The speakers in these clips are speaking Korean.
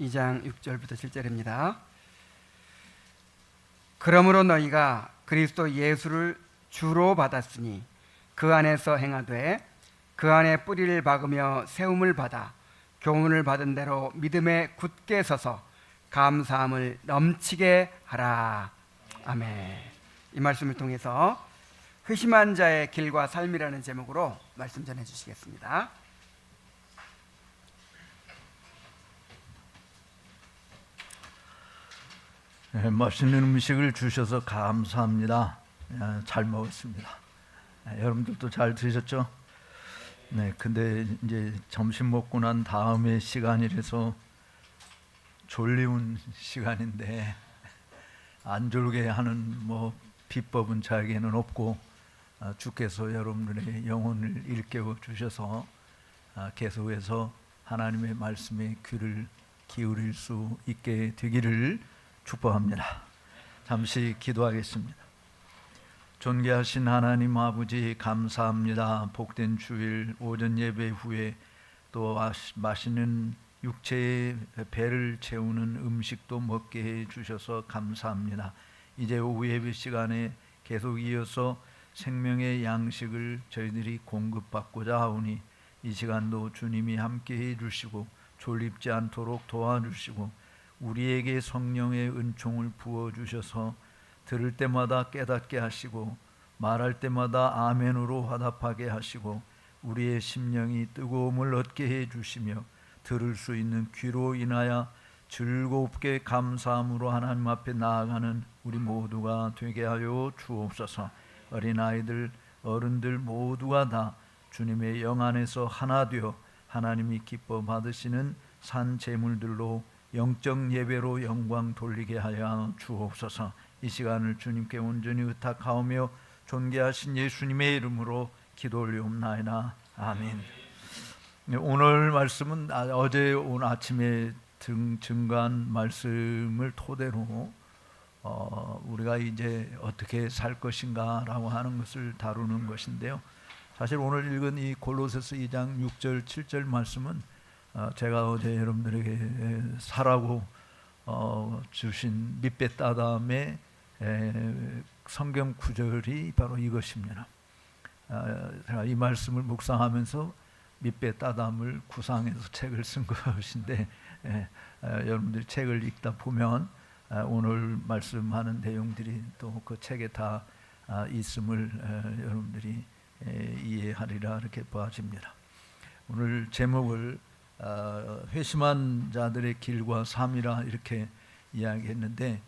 2장 6절부터 7절입니다. 그러므로 너희가 그리스도 예수를 주로 받았으니 그 안에서 행하되 그 안에 뿌리를 박으며 세움을 받아 교훈을 받은 대로 믿음에 굳게 서서 감사함을 넘치게 하라. 아멘. 이 말씀을 통해서 회심한 자의 길과 삶이라는 제목으로 말씀 전해 주시겠습니다. 네, 맛있는 음식을 주셔서 감사합니다. 잘 먹었습니다. 여러분들도 잘 드셨죠? 네, 근데 이제 점심 먹고 난 다음에 시간이라서 졸리운 시간인데 안 졸게 하는 비법은 저에게는 없고 주께서 여러분들의 영혼을 일깨워 주셔서 계속해서 하나님의 말씀에 귀를 기울일 수 있게 되기를 축복합니다. 잠시 기도하겠습니다. 존귀하신 하나님 아버지, 감사합니다. 복된 주일 오전 예배 후에 또 맛있는 육체의 배를 채우는 음식도 먹게 해 주셔서 감사합니다. 이제 오후 예배 시간에 계속 이어서 생명의 양식을 저희들이 공급받고자 하오니 이 시간도 주님이 함께 해 주시고 졸립지 않도록 도와주시고 우리에게 성령의 은총을 부어주셔서 들을 때마다 깨닫게 하시고 말할 때마다 아멘으로 화답하게 하시고 우리의 심령이 뜨거움을 얻게 해주시며 들을 수 있는 귀로 인하여 즐겁게 감사함으로 하나님 앞에 나아가는 우리 모두가 되게 하여 주옵소서. 어린아이들, 어른들 모두가 다 주님의 영 안에서 하나 되어 하나님이 기뻐 받으시는 산 제물들로 영적 예배로 영광 돌리게 하여 주옵소서. 이 시간을 주님께 온전히 의탁하오며 존귀하신 예수님의 이름으로 기도 올리옵나이다. 아멘. 오늘 말씀은 어제 오늘 아침에 증거한 말씀을 토대로 우리가 이제 어떻게 살 것인가라고 하는 것을 다루는 것인데요. 사실 오늘 읽은 이 골로새서 2장 6절 7절 말씀은 제가 어제 여러분들에게 사라고 주신 밑배 따담의 성경 구절이 바로 이것입니다. 제가 이 말씀을 묵상하면서 밑배 따담을 구상해서 책을 쓴 것인데 여러분들이 책을 읽다 보면 오늘 말씀하는 내용들이 또 그 책에 다 있음을 여러분들이 이해하리라 이렇게 보아집니다. 오늘 제목을 회심한 자들의 길과 삶이라 이렇게 이야기했는데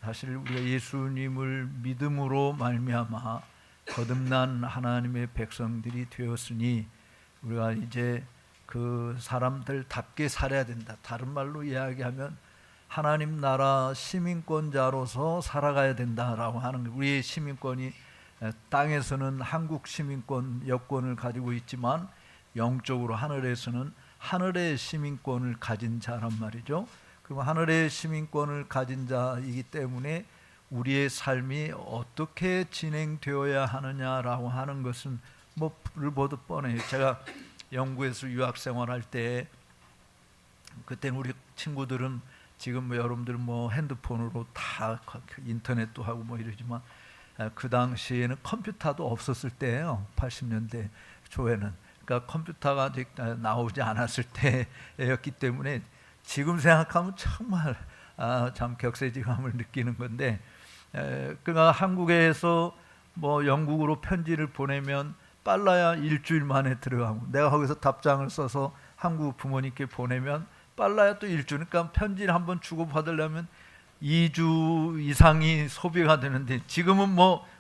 사실 우리가 예수님을 믿음으로 말미암아 거듭난 하나님의 백성들이 되었으니 우리가 이제 그 사람들답게 살아야 된다. 다른 말로 이야기하면 하나님 나라 시민권자로서 살아가야 된다라고 하는 거예요. 우리의 시민권이 땅에서는 한국 시민권 여권을 가지고 있지만 영적으로 하늘에서는 하늘의 시민권을 가진 자란 말이죠. 그리고 하늘의 시민권을 가진 자이기 때문에 우리의 삶이 어떻게 진행되어야 하느냐라고 하는 것은 불을 보듯 뻔해요. 제가 영국에서 유학 생활할 때 그때는 우리 친구들은 지금 여러분들 핸드폰으로 다 인터넷도 하고 이러지만 그 당시에는 컴퓨터도 없었을 때예요. 80년대 초에는. 그러니까 컴퓨터가 아직 나오지 않았을 때였기 때문에 지금 생각하면 정말 참 격세지감을 느끼는 건데 그러니까 한국에서 영국으로 편지를 보내면 빨라야 일주일 만에 들어가고 내가 거기서 답장을 써서 한국 부모님께 보내면 빨라야 또 일주일. 그러니까 편지를 한번 주고받으려면 2주 이상이 소비가 되는데 지금은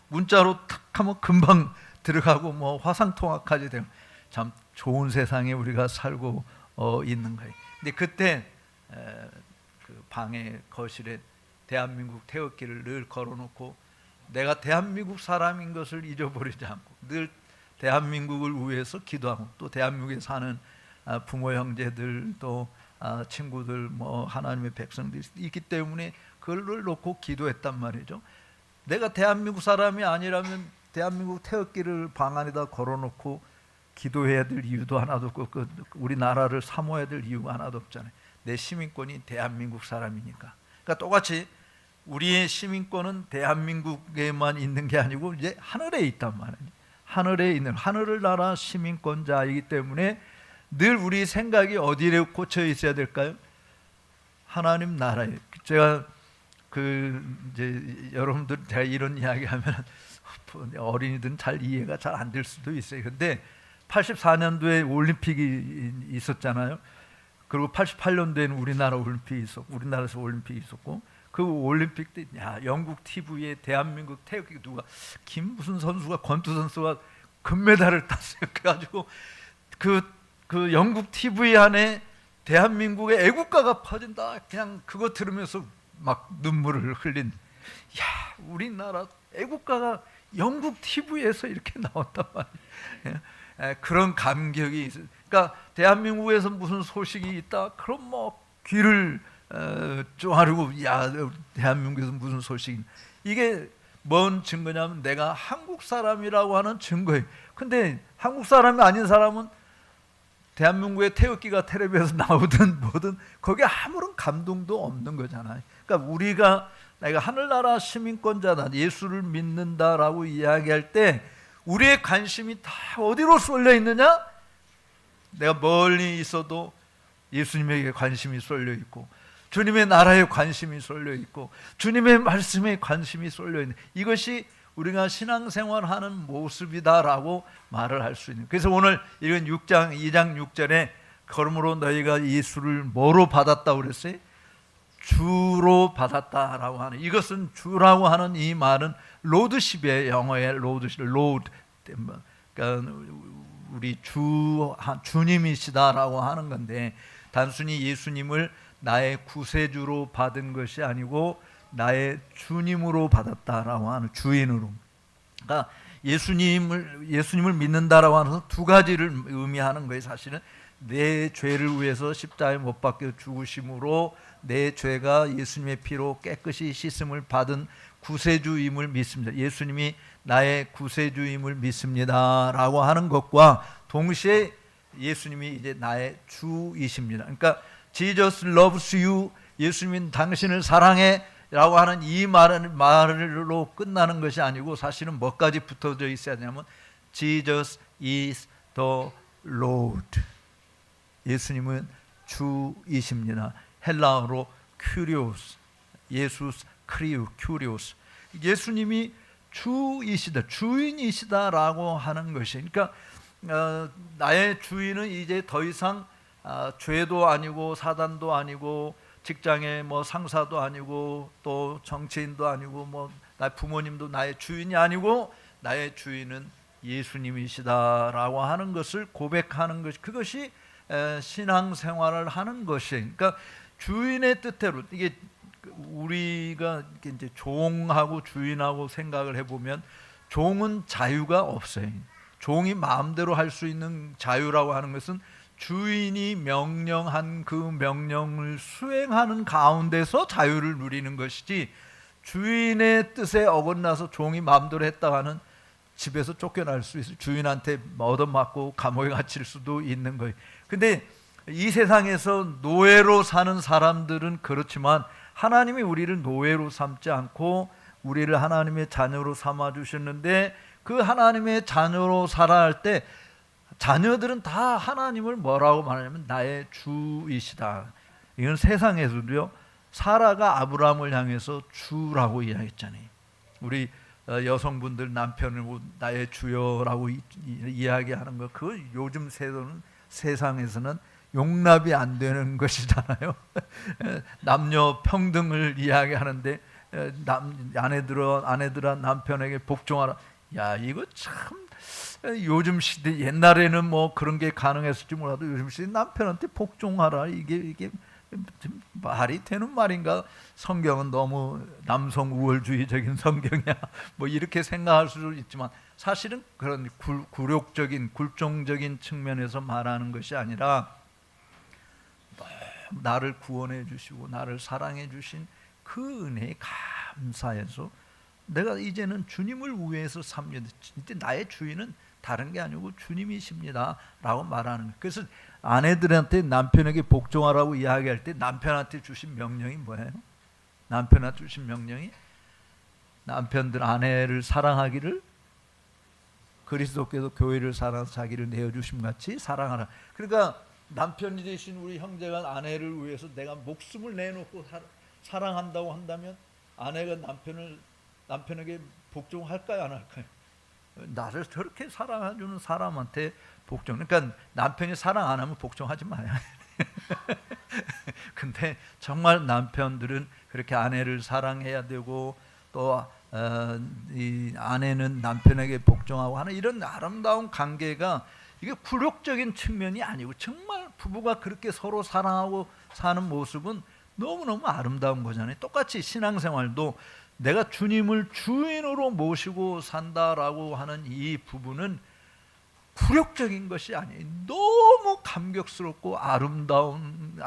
문자로 탁 하면 금방 들어가고 화상통화까지 되고 참 좋은 세상에 우리가 살고 있는 거예요. 근데 그때 그 방에 거실에 대한민국 태극기를 늘 걸어놓고 내가 대한민국 사람인 것을 잊어버리지 않고 늘 대한민국을 위해서 기도하고 또 대한민국에 사는 부모 형제들 또 친구들 하나님의 백성들이 있기 때문에 그걸 놓고 기도했단 말이죠. 내가 대한민국 사람이 아니라면 대한민국 태극기를 방 안에다 걸어놓고 기도해야 될 이유도 하나도 없고 우리나라를 사모해야 될 이유가 하나도 없잖아요. 내 시민권이 대한민국 사람이니까. 그러니까 똑같이 우리의 시민권은 대한민국에만 있는 게 아니고 이제 하늘에 있단 말이에요. 하늘에 있는 하늘을 나라 시민권자이기 때문에 늘 우리 생각이 어디에 꽂혀 있어야 될까요? 하나님 나라에. 제가 이제 여러분들 제가 이런 이야기하면 어린이들은 잘 이해가 잘 안 될 수도 있어요. 근데 84년도에 올림픽이 있었잖아요. 그리고 88년도에는 우리나라 올림픽이 있었고, 우리나라에서 올림픽이 있었고, 그 올림픽 때 영국 TV에 대한민국 태극기 누가 무슨 선수가 권투 선수가 금메달을 땄어요. 그래가지고 그 영국 TV 안에 대한민국의 애국가가 퍼진다. 그냥 그거 들으면서 막 눈물을 흘린. 야, 우리나라 애국가가 영국 TV에서 이렇게 나온단 말이에요. 그런 감격이 있어요. 그러니까 대한민국에서 무슨 소식이 있다. 그럼 뭐 귀를 쪼아리고 야, 대한민국에서 무슨 소식이. 이게 뭔 증거냐면 내가 한국 사람이라고 하는 증거예요. 근데 한국 사람이 아닌 사람은 대한민국의 태극기가 텔레비에서 나오든 뭐든 거기에 아무런 감동도 없는 거잖아요. 그러니까 내가 하늘나라 시민권자다, 예수를 믿는다라고 이야기할 때 우리의 관심이 다 어디로 쏠려 있느냐? 내가 멀리 있어도 예수님에게 관심이 쏠려 있고, 주님의 나라에 관심이 쏠려 있고, 주님의 말씀에 관심이 쏠려 있는, 이것이 우리가 신앙생활하는 모습이다라고 말을 할 수 있는. 그래서 오늘 이건 2장 6절에 그러므로 너희가 예수를 뭐로 받았다고 그랬어요? 주로 받았다라고 하는, 이것은 주라고 하는 이 말은 로드십의 영어의 로드십, 로드, 그러니까 우리 주님이시다라고 하는 건데, 단순히 예수님을 나의 구세주로 받은 것이 아니고 나의 주님으로 받았다라고 하는, 주인으로. 그러니까 예수님을 믿는다라고 하는 두 가지를 의미하는 거예요. 사실은 내 죄를 위해서 십자가에 못 박혀 죽으심으로 내 죄가 예수님의 피로 깨끗이 씻음을 받은 구세주임을 믿습니다. 예수님이 나의 구세주임을 믿습니다라고 하는 것과 동시에 예수님이 이제 나의 주이십니다. 그러니까 Jesus loves you, 예수님은 당신을 사랑해 라고 하는 이 말로 끝나는 것이 아니고 사실은 뭐까지 붙어져 있어야 되냐면 Jesus is the Lord, 예수님은 주이십니다. 헬라어로 큐리오스, 예수스 크리우 큐리오스, 예수님이 주이시다, 주인이시다라고 하는 것이, 그러니까 나의 주인은 이제 더 이상 죄도 아니고 사단도 아니고 직장의 뭐 상사도 아니고 또 정치인도 아니고 뭐 나 부모님도 나의 주인이 아니고 나의 주인은 예수님이시다라고 하는 것을 고백하는 것, 그것이 신앙생활을 하는 것이. 그러니까 주인의 뜻대로, 이게 우리가 이제 종하고 주인하고 생각을 해보면 종은 자유가 없어요. 종이 마음대로 할 수 있는 자유라고 하는 것은 주인이 명령한 그 명령을 수행하는 가운데서 자유를 누리는 것이지, 주인의 뜻에 어긋나서 종이 마음대로 했다가는 집에서 쫓겨날 수 있어요. 주인한테 얻어맞고 감옥에 갇힐 수도 있는 거예요. 근데 이 세상에서 노예로 사는 사람들은 그렇지만 하나님이 우리를 노예로 삼지 않고 우리를 하나님의 자녀로 삼아 주셨는데, 그 하나님의 자녀로 살아야 할 때 자녀들은 다 하나님을 뭐라고 말하냐면 나의 주이시다. 이건 세상에서도요, 사라가 아브라함을 향해서 주라고 이야기했잖아요. 우리 여성분들 남편을 나의 주여라고 이야기하는 거, 그거 요즘 세상에서는 용납이 안 되는 것이잖아요. 남녀 평등을 이야기하는데 아내들아 남편에게 복종하라. 야, 이거 참 요즘 시대, 옛날에는 뭐 그런 게 가능했을지 몰라도 요즘 시대 남편한테 복종하라, 이게 말이 되는 말인가? 성경은 너무 남성 우월주의적인 성경이야 뭐 이렇게 생각할 수도 있지만, 사실은 그런 굴욕적인 굴종적인 측면에서 말하는 것이 아니라 나를 구원해 주시고 나를 사랑해 주신 그 은혜에 감사해서 내가 이제는 주님을 위해서 삽니다. 이제 나의 주인은 다른 게 아니고 주님이십니다 라고 말하는 거예요. 그래서 아내들한테 남편에게 복종하라고 이야기할 때 남편한테 주신 명령이 뭐예요? 남편한테 주신 명령이 남편들 아내를 사랑하기를 그리스도께서 교회를 사랑해서 자기를 내어주심 같이 사랑하라. 그러니까 남편이 되신 우리 형제가 아내를 위해서 내가 목숨을 내놓고 사랑한다고 한다면 아내가 남편에게 복종할까요, 안 할까요? 나를 저렇게 사랑해주는 사람한테 복종. 그러니까 남편이 사랑 안 하면 복종하지 마요. 근데 정말 남편들은 그렇게 아내를 사랑해야 되고 또 이 아내는 남편에게 복종하고 하는 이런 아름다운 관계가 이게 굴욕적인 측면이 아니고 정말 부부가 그렇게 서로 사랑하고 사는 모습은 너무너무 아름다운 거잖아요. 똑같이 신앙생활도 내가 주님을 주인으로 모시고 산다라고 하는 이 부분은 굴욕적인 것이 아니에요. 너무 감격스럽고 아름다운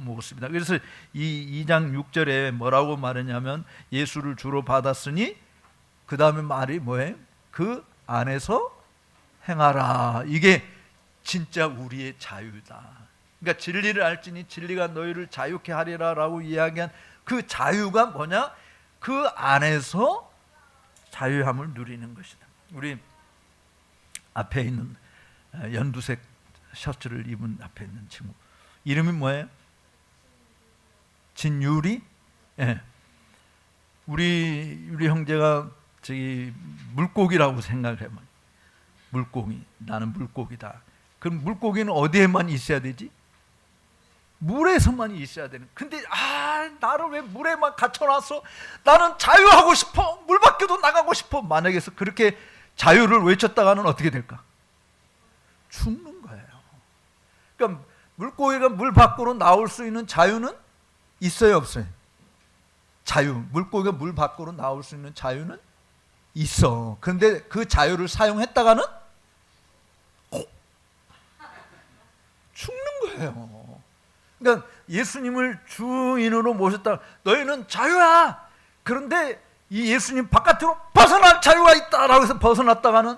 모습이다. 그래서 이 2장 6절에 뭐라고 말하냐면 예수를 주로 받았으니 그 다음에 말이 뭐예요? 그 안에서 행하라. 이게 진짜 우리의 자유다. 그러니까 진리를 알지니 진리가 너희를 자유케 하리라 라고 이야기한 그 자유가 뭐냐? 그 안에서 자유함을 누리는 것이다. 우리 앞에 있는 연두색 셔츠를 입은 앞에 있는 친구 이름이 뭐예요? 진유리? 예. 우리 형제가 저기 물고기라고 생각해요. 물고기, 나는 물고기다. 그럼 물고기는 어디에만 있어야 되지? 물에서만 있어야 되는. 근데 나를 왜 물에만 갇혀놨어? 나는 자유하고 싶어. 물 밖에도 나가고 싶어. 만약에 그렇게 자유를 외쳤다가는 어떻게 될까? 죽는 거예요. 그러니까 물고기가 물 밖으로 나올 수 있는 자유는 있어요, 없어요? 자유. 물고기가 물 밖으로 나올 수 있는 자유는 있어. 그런데 그 자유를 사용했다가는 죽는 거예요. 그러니까 예수님을 주인으로 모셨다. 너희는 자유야. 그런데 이 예수님 바깥으로 벗어날 자유가 있다라고 해서 벗어났다가는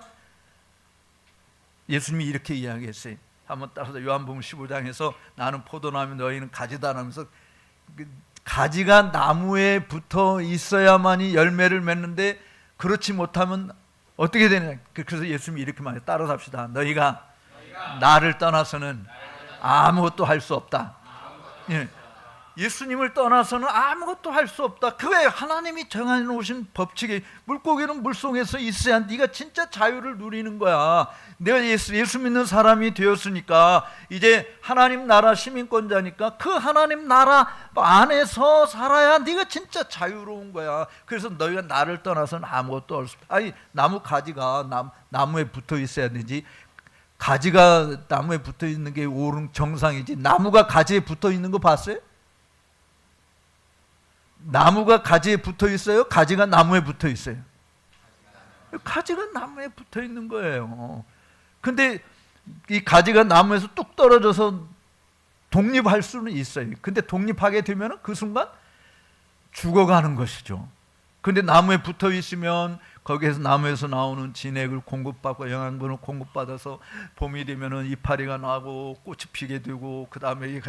예수님이 이렇게 이야기했어요. 한번 따라서 요한복음 15장에서 나는 포도나무 너희는 가지다 하면서 가지가 나무에 붙어 있어야만이 열매를 맺는데 그렇지 못하면 어떻게 되느냐. 그래서 예수님이 이렇게 말해요. 따라서 합시다. 너희가 나를 떠나서는 아무것도 할 수 없다. 예. 예수님을 떠나서는 아무것도 할 수 없다. 그게 하나님이 정해놓으신 법칙이. 물고기는 물속에서 있어야 네가 진짜 자유를 누리는 거야. 내가 예수 믿는 사람이 되었으니까 이제 하나님 나라 시민권자니까 그 하나님 나라 안에서 살아야 네가 진짜 자유로운 거야. 그래서 너희가 나를 떠나서는 아무것도 할 수 없다. 아니 나무 가지가 나무에 붙어 있어야 되지. 가지가 나무에 붙어 있는 게 옳은 정상이지. 나무가 가지에 붙어 있는 거 봤어요? 나무가 가지에 붙어 있어요? 가지가 나무에 붙어 있어요? 가지가 나무에 붙어 있는 거예요. 근데 이 가지가 나무에서 뚝 떨어져서 독립할 수는 있어요. 근데 독립하게 되면 그 순간 죽어가는 것이죠. 근데 나무에 붙어 있으면 거기에서 나무에서 나오는 진액을 공급받고 영양분을 공급받아서 봄이 되면은 이파리가 나고 꽃이 피게 되고 그 다음에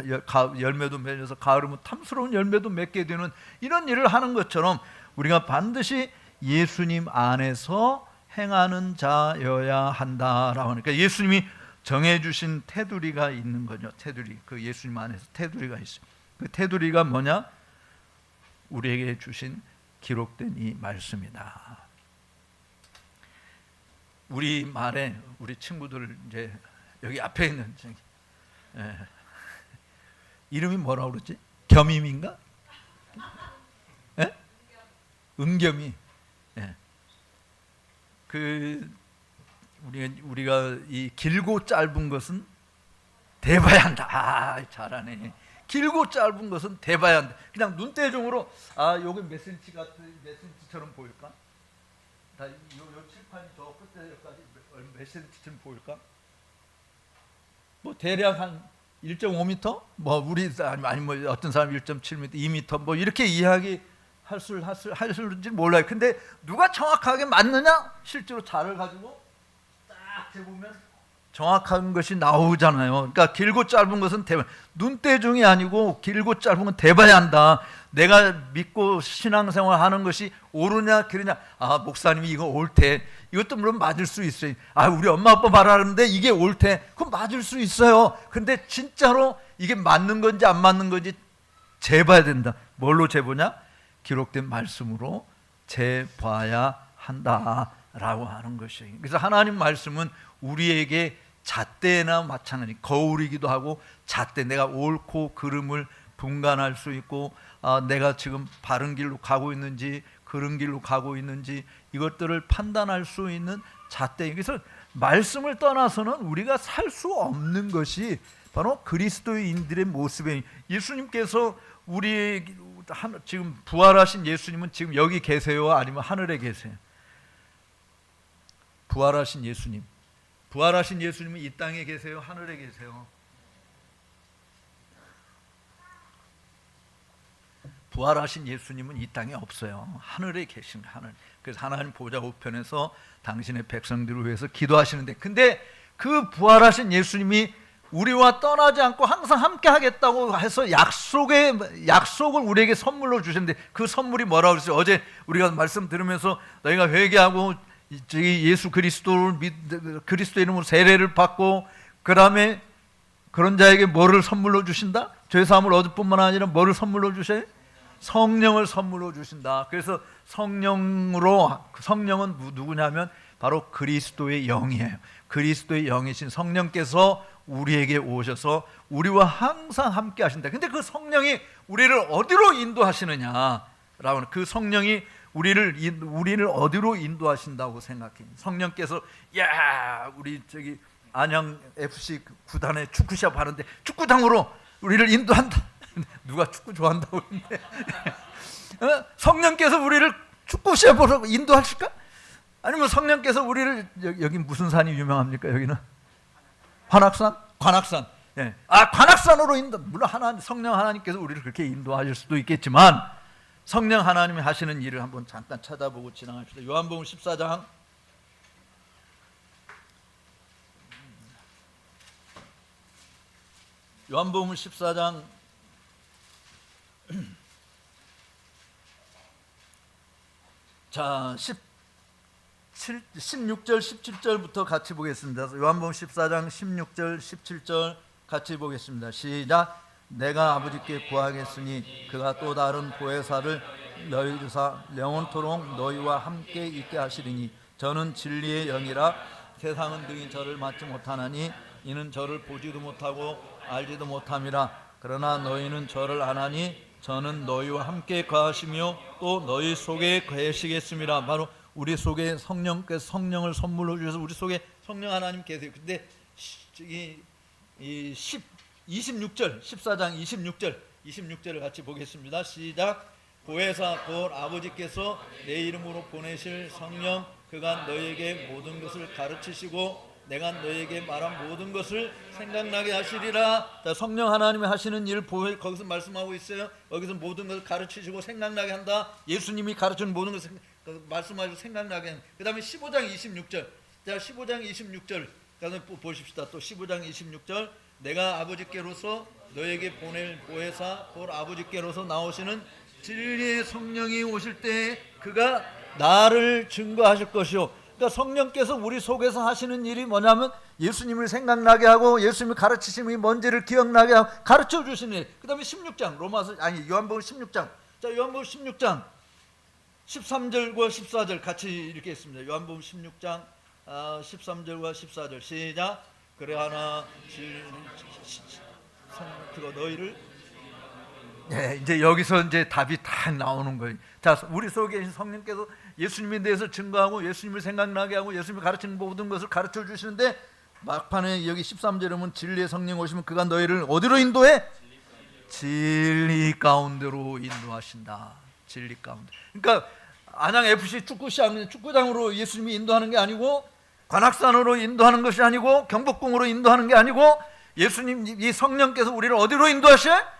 열매도 맺어서 가을이면 탐스러운 열매도 맺게 되는 이런 일을 하는 것처럼 우리가 반드시 예수님 안에서 행하는 자여야 한다라고 하니까 예수님이 정해주신 테두리가 있는 거죠. 테두리. 그 예수님 안에서 테두리가 있어요. 그 테두리가 뭐냐? 우리에게 주신 기록된 이 말씀이다. 우리 말에 우리 친구들 이제 여기 앞에 있는 이름이 뭐라고 그러지? 겸임인가? 은겸이. 그 우리가 이 길고 짧은 것은 대봐야 한다. 잘하네. 길고 짧은 것은 대봐야 한다. 그냥 눈대중으로 요게 몇 센치 같은 몇 센치처럼 보일까? 요 칠판이 저 끝에까지 몇 센치쯤 보일까? 뭐 대략 한 1.5m? 뭐 우리 아니 뭐 어떤 사람 1.7m, 2m 뭐 이렇게 이야기할 줄지 몰라요. 근데 누가 정확하게 맞느냐? 실제로 자를 가지고 딱 재보면 정확한 것이 나오잖아요. 그러니까 길고 짧은 것은 눈대중이 아니고 길고 짧은 건 대봐야 한다. 내가 믿고 신앙생활 하는 것이 옳으냐 그르냐. 아, 목사님이 이거 옳대. 이것도 물론 맞을 수 있어요. 아, 우리 엄마 아빠 말하는데 이게 옳대. 그럼 맞을 수 있어요. 근데 진짜로 이게 맞는 건지 안 맞는 건지 재봐야 된다. 뭘로 재보냐? 기록된 말씀으로 재봐야 한다라고 하는 것이에요. 그래서 하나님 말씀은 우리에게 잣대나 마찬가지, 거울이기도 하고 잣대, 내가 옳고 그름을 분간할 수 있고, 내가 지금 바른 길로 가고 있는지 그른 길로 가고 있는지 이것들을 판단할 수 있는 잣대. 그래서 말씀을 떠나서는 우리가 살 수 없는 것이 바로 그리스도인들의 모습이에요. 예수님께서 우리 지금 부활하신 예수님은 지금 여기 계세요? 아니면 하늘에 계세요? 부활하신 예수님. 부활하신 예수님은 이 땅에 계세요? 하늘에 계세요? 부활하신 예수님은 이 땅에 없어요. 하늘에 계신 하늘. 그래서 하나님 보좌 우편에서 당신의 백성들을 위해서 기도하시는데, 근데 그 부활하신 예수님이 우리와 떠나지 않고 항상 함께 하겠다고 해서 약속을 우리에게 선물로 주셨는데, 그 선물이 뭐라고 그랬어요? 어제 우리가 말씀 들으면서 너희가 회개하고 예수 그리스도를 그리스도 이름으로 세례를 받고 그 다음에 그런 자에게 뭐를 선물로 주신다? 죄사함을 얻을 뿐만 아니라 뭐를 선물로 주셔요? 성령을 선물로 주신다. 그래서 성령은 누구냐면 바로 그리스도의 영이에요. 그리스도의 영이신 성령께서 우리에게 오셔서 우리와 항상 함께 하신다. 근데 그 성령이 우리를 어디로 인도하시느냐라고, 그 성령이 우리를 어디로 인도하신다고 생각해? 성령께서 우리 저기 안양 FC 구단에 축구 시합 하는데 축구장으로 우리를 인도한다. 누가 축구 좋아한다고 그러는데 성령께서 우리를 축구 시합으로 인도하실까? 아니면 성령께서 우리를 여기 무슨 산이 유명합니까? 여기는 관악산. 예. 관악산으로 물론 성령 하나님께서 우리를 그렇게 인도하실 수도 있겠지만, 성령 하나님이 하시는 일을 한번 잠깐 찾아보고 지나갑시다. 요한복음 14장. 요한복음 14장 16절 17절부터 같이 보겠습니다. 요한복음 14장 16절 17절 같이 보겠습니다. 시작. 내가 아버지께 구하겠으니 그가 또 다른 보혜사를 너희 주사 영원토록 너희와 함께 있게 하시리니 저는 진리의 영이라 세상은 능히 저를 맡지 못하나니 이는 저를 보지도 못하고 알지도 못함이라. 그러나 너희는 저를 아나니 저는 너희와 함께 거하시며 또 너희 속에 계시겠습니다. 바로 우리 속에 성령께서 성령을 선물로 주셔서 우리 속에 성령 하나님 계세요. 근데 이 26절 14장 26절을 같이 보겠습니다. 시작. 보혜사 곧 아버지께서 내 이름으로 보내실 성령 그가 너희에게 모든 것을 가르치시고 내가 너희에게 말한 모든 것을 생각나게 하시리라. 자, 성령 하나님이 하시는 일을 거기서 말씀하고 있어요. 여기서 모든 것을 가르치시고 생각나게 한다. 예수님이 가르치는 모든 것을 말씀하시고 생각나게 한다. 그 다음에 15장 26절. 자, 15장 26절 가서 보십시다. 또 15장 26절. 내가 아버지께로서 너에게 보낼 보혜사 곧 아버지께로서 나오시는 진리의 성령이 오실 때 그가 나를 증거하실 것이요. 그러니까 성령께서 우리 속에서 하시는 일이 뭐냐면 예수님을 생각나게 하고 예수님이 가르치심이 뭔지를 기억나게 하고 가르쳐 주시는 일. 그 다음에 16장 요한복음 16장. 자, 요한복음 16장 13절과 14절 같이 읽겠습니다. 요한복음 16장 13절과 14절 시작. 그래 하나 그거 너희를 이제 여기서 이제 답이 다 나오는 거예요. 자, 우리 속에 계신 성령께서 예수님에 대해서 증거하고 예수님을 생각나게 하고 예수님이 가르치는 모든 것을 가르쳐 주시는데, 막판에 여기 13절에 보면 진리의 성령 오시면 그가 너희를 어디로 인도해? 진리 가운데로 인도하신다. 진리 가운데. 그러니까 안양 FC 축구 시합 축구장으로 예수님이 인도하는 게 아니고, 관악산으로 인도하는 것이 아니고, 경복궁으로 인도하는 게 아니고, 예수님 이 성령께서 우리를 어디로 인도하셔?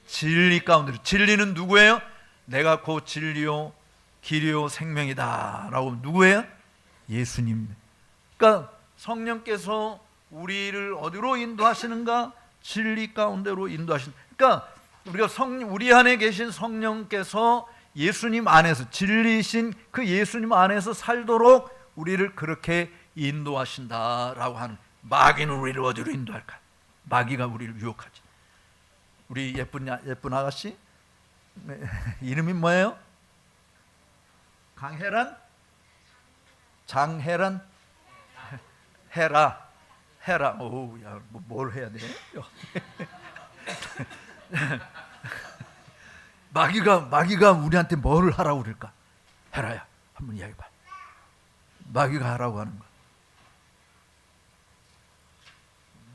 진리 가운데로. 진리는 누구예요? 내가 곧 진리요 길이요 생명이다 라고. 누구예요? 예수님. 그러니까 성령께서 우리를 어디로 인도하시는가? 진리 가운데로 인도하신다. 그러니까 우리가 우리 안에 계신 성령께서 예수님 안에서, 진리이신 그 예수님 안에서 살도록 우리를 그렇게 인도하신다라고 하는. 마귀는 우리를 어디로 인도할까? 마귀가 우리를 유혹하지. 우리 예쁜 아가씨 이름이 뭐예요? 강혜란? 장혜란? 헤라. 오, 야, 뭘 해야 돼? 마귀가 우리한테 뭘 하라고 그럴까? 헤라야, 한번 이야기해봐. 마귀가 하라고 하는 거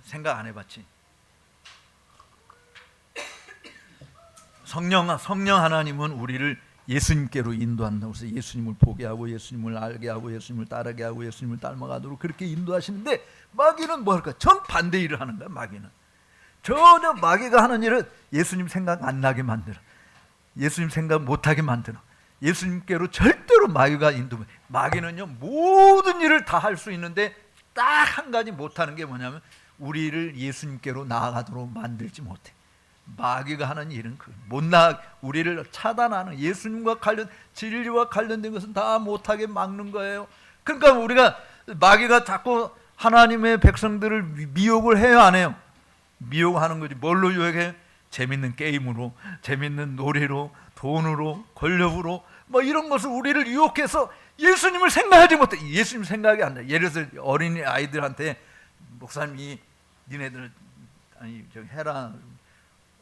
생각 안 해봤지? 성령 하나님은 우리를 예수님께로 인도한다고 해서 예수님을 보게 하고 예수님을 알게 하고 예수님을 따르게 하고 예수님을 닮아가도록 그렇게 인도하시는데, 마귀는 뭐 할까? 정반대 일을 하는 거야. 마귀는 전혀, 마귀가 하는 일은 예수님 생각 안 나게 만들어, 예수님 생각 못하게 만들어, 예수님께로 절대로 마귀가 인도해. 마귀는요 모든 일을 다 할 수 있는데 딱 한 가지 못하는 게 뭐냐면 우리를 예수님께로 나아가도록 만들지 못해. 마귀가 하는 일은 우리를 차단하는, 예수님과 진리와 관련된 것은 다 못하게 막는 거예요. 그러니까 마귀가 자꾸 하나님의 백성들을 미혹을 해요, 안 해요? 미혹하는 거지. 뭘로 유혹해? 재밌는 게임으로, 재밌는 놀이로, 돈으로, 권력으로, 뭐 이런 것을 우리를 유혹해서 예수님을 생각하지 못해. 예수님 생각이 안 나. 예를 들어서 어린이 아이들한테, 목사님이 니네들 헤라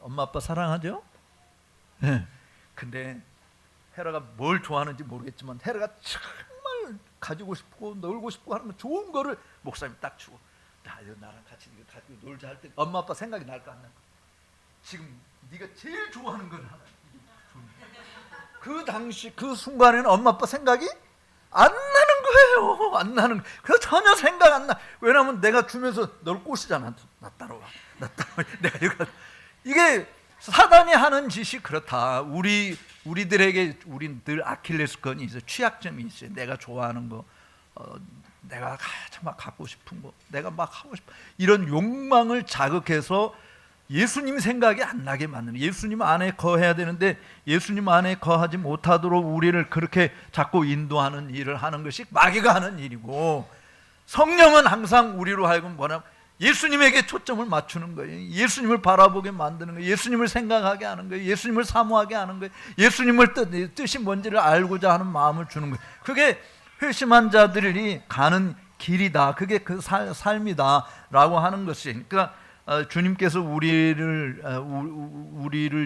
엄마 아빠 사랑하죠? 네. 근데 헤라가 뭘 좋아하는지 모르겠지만 헤라가 정말 가지고 싶고 놀고 싶고 하는 좋은 거를 목사님이 딱 주고, 나랑 같이 이거 가지고 놀자 할 때 엄마 아빠 생각이 날까 안 날까? 지금 네가 제일 좋아하는 건 하나. 그 당시 그 순간에는 엄마 아빠 생각이 안 나는 거예요. 안 나는. 그래서 전혀 생각 안 나. 왜냐하면 내가 주면서 널 꼬시잖아. 나 따라와. 내가 이게 사단이 하는 짓이 그렇다. 우리들에게 늘 아킬레스건이 있어요. 취약점이 있어요. 내가 좋아하는 거, 내가 정말 갖고 싶은 거, 내가 막 하고 싶은 이런 욕망을 자극해서 예수님 생각이 안 나게 만드는, 예수님 안에 거해야 되는데 예수님 안에 거하지 못하도록 우리를 그렇게 자꾸 인도하는 일을 하는 것이 마귀가 하는 일이고, 성령은 항상 우리로 하여금 뭐냐면 예수님에게 초점을 맞추는 거예요. 예수님을 바라보게 만드는 거예요. 예수님을 생각하게 하는 거예요. 예수님을 사모하게 하는 거예요. 예수님을 뜻이 뭔지를 알고자 하는 마음을 주는 거예요. 그게 회심한 자들이 가는 길이다. 그게 그 삶이다라고 하는 것이. 그러니까 주님께서 우리를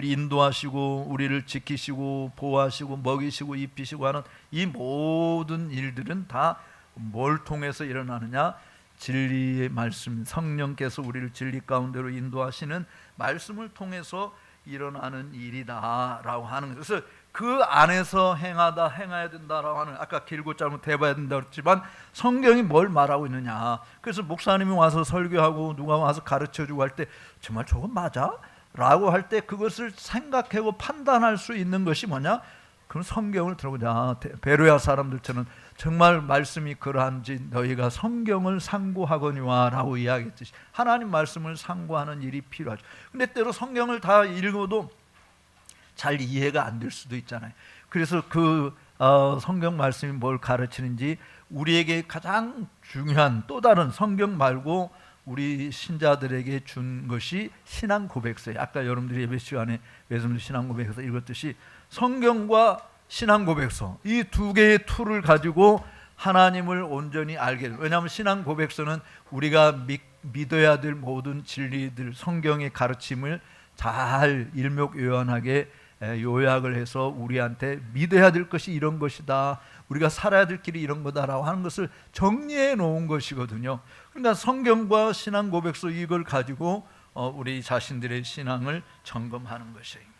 인도하시고 우리를 지키시고 보호하시고 먹이시고 입히시고 하는 이 모든 일들은 다 뭘 통해서 일어나느냐? 진리의 말씀, 성령께서 우리를 진리 가운데로 인도하시는 말씀을 통해서 일어나는 일이다라고 하는 거예요. 그래서 그 안에서 행해야 된다라고 하는, 아까 길고 짧고 대봐야 된다고 했지만 성경이 뭘 말하고 있느냐. 그래서 목사님이 와서 설교하고 누가 와서 가르쳐주고 할 때 정말 저건 맞아? 라고 할 때 그것을 생각하고 판단할 수 있는 것이 뭐냐? 그럼 성경을 들어보자. 베로야 사람들처럼 정말 말씀이 그러한지 너희가 성경을 상고하거니와 라고 이야기했듯이 하나님 말씀을 상고하는 일이 필요하죠. 근데 때로 성경을 다 읽어도 잘 이해가 안 될 수도 있잖아요. 그래서 성경 말씀이 뭘 가르치는지 우리에게 가장 중요한 또 다른, 성경 말고 우리 신자들에게 준 것이 신앙 고백서예요. 아까 여러분들이 예배 시간에 외성도 신앙 고백서 읽었듯이 성경과 신앙 고백서, 이 두 개의 툴을 가지고 하나님을 온전히 알게 돼요. 왜냐하면 신앙 고백서는 우리가 믿어야 될 모든 진리들, 성경의 가르침을 잘 일목요연하게 요약을 해서 우리한테 믿어야 될 것이 이런 것이다, 우리가 살아야 될 길이 이런 거다라고 하는 것을 정리해 놓은 것이거든요. 그러니까 성경과 신앙 고백서 이걸 가지고 우리 자신들의 신앙을 점검하는 것이에요.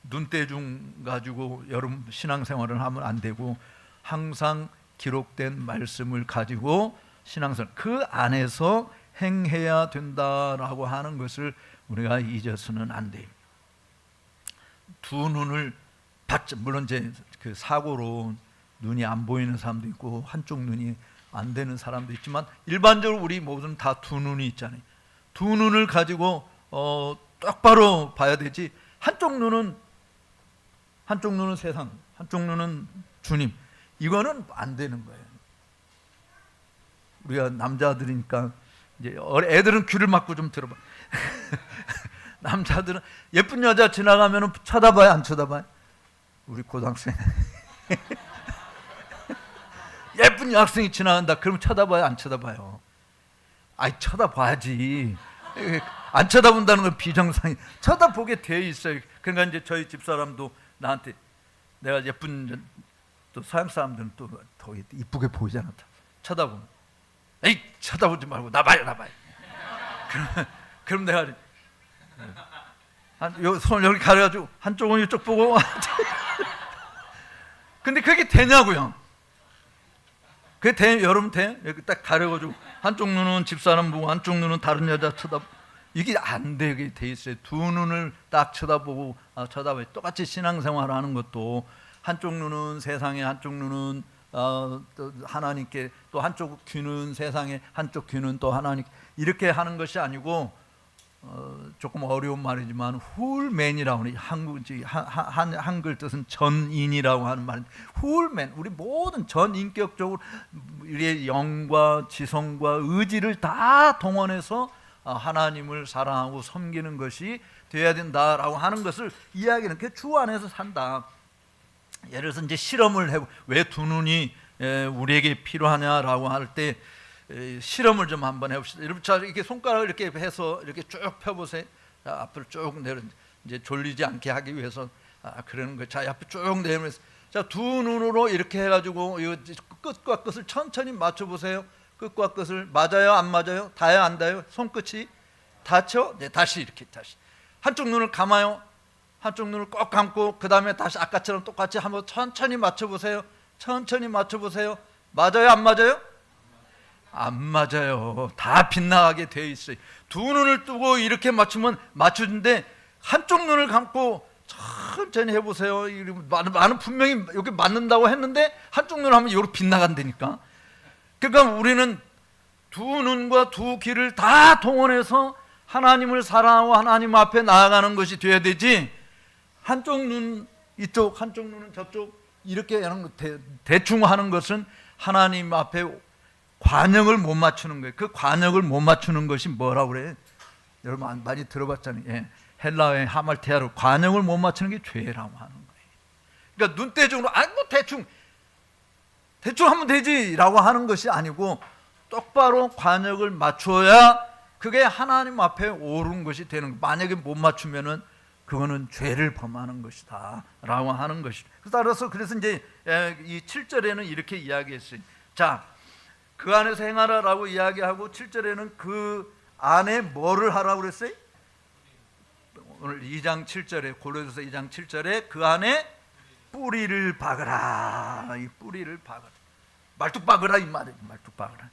눈대중 가지고 여러분 신앙생활을 하면 안 되고 항상 기록된 말씀을 가지고 신앙생활, 그 안에서 행해야 된다라고 하는 것을 우리가 잊어서는 안 돼요. 두 눈을 물론 이제 그 사고로 눈이 안 보이는 사람도 있고 한쪽 눈이 안 되는 사람도 있지만 일반적으로 우리 모두는 다 두 눈이 있잖아요. 두 눈을 가지고 똑바로 봐야 되지. 한쪽 눈은 세상, 한쪽 눈은 주님. 이거는 안 되는 거예요. 우리가 남자들이니까 이제 애들은 귀를 막고 좀 들어봐. 남자들은 예쁜 여자 지나가면 쳐다봐요, 안 쳐다봐요? 우리 고등학생 예쁜 여학생이 지나간다. 그러면 쳐다봐요, 안 쳐다봐요? 아이, 쳐다봐야지. 안 쳐다본다는 건 비정상이. 쳐다보게 돼 있어요. 그러니까 이제 저희 집사람도 나한테, 내가 예쁜, 또 서양 사람들은 또 더 이쁘게 보이잖아. 쳐다보면, 에이, 쳐다보지 말고 나봐요. 그럼 내가 손을 여기 가려가지고 한쪽은 이쪽 보고 근데 그게 되냐고요? 그게 돼? 여러분 돼? 여기 딱 가려가지고 한쪽 눈은 집사람 보고 한쪽 눈은 다른 여자 쳐다보고, 이게 안 되게 돼 있어요. 두 눈을 딱 쳐다보고 쳐다봐요. 똑같이 신앙생활을 하는 것도 한쪽 눈은 세상에, 한쪽 눈은 또 하나님께, 또 한쪽 귀는 세상에, 한쪽 귀는 또 하나님, 이렇게 하는 것이 아니고 조금 어려운 말이지만 훌맨이라고 하는, 한글 뜻은 전인이라고 하는 말. 훌맨, 우리 모든 전인격적으로 우리의 영과 지성과 의지를 다 동원해서 하나님을 사랑하고 섬기는 것이 되어야 된다라고 하는 것을 이야기하는, 그 주 안에서 산다. 예를 들어서 이제 실험을 해, 왜 두 눈이 우리에게 필요하냐라고 할 때 실험을 좀 한번 해봅시다. 여러분, 자, 이렇게 손가락을 이렇게 해서 이렇게 쭉 펴보세요. 자, 앞으로 쭉 내려, 이제 졸리지 않게 하기 위해서 그러는 거예요. 자, 앞으로 쭉 내면서, 자, 두 눈으로 이렇게 해가지고 이 끝과 끝을 천천히 맞춰보세요. 끝과 끝을 맞아요, 안 맞아요? 닿아요, 안 닿아요? 손끝이 닿죠? 네, 다시 이렇게 다시 한쪽 눈을 감아요. 한쪽 눈을 꼭 감고 그 다음에 다시 아까처럼 똑같이 한번 천천히 맞춰보세요. 천천히 맞춰보세요. 맞아요, 안 맞아요? 안 맞아요. 다 빗나가게 되어 있어요. 두 눈을 뜨고 이렇게 맞추면 맞추는데 한쪽 눈을 감고 천천히 해보세요. 많은 분명히 여기 맞는다고 했는데 한쪽 눈을 하면 이렇게 빗나간다니까. 그러니까 우리는 두 눈과 두 귀를 다 동원해서 하나님을 사랑하고 하나님 앞에 나아가는 것이 되어야 되지, 한쪽 눈 이쪽, 한쪽 눈은 저쪽, 이렇게 하는 것, 대충 하는 것은 하나님 앞에 관역을 못 맞추는 거예요. 그 관역을 못 맞추는 것이 뭐라고 그래요? 여러분 많이 들어봤잖아요. 예. 헬라어의 하말테아로 관역을 못 맞추는 게 죄라고 하는 거예요. 그러니까 눈대중으로 뭐 대충 하면 되지라고 하는 것이 아니고, 똑바로 관역을 맞춰야 그게 하나님 앞에 옳은 것이 되는 거예요. 만약에 못 맞추면은 그거는 죄를 범하는 것이다 라고 하는 것이죠. 그래서 이제 이 7절에는 이렇게 이야기했어요. 자, 그 안에서 행하라 라고 이야기하고, 7절에는 그 안에 뭐를 하라고 그랬어요? 오늘 2장 7절에, 고린도서 2장 7절에 그 안에 뿌리를 박으라. 이 뿌리를 박으라. 말뚝 박으라 이 말이에요. 말뚝 박으라.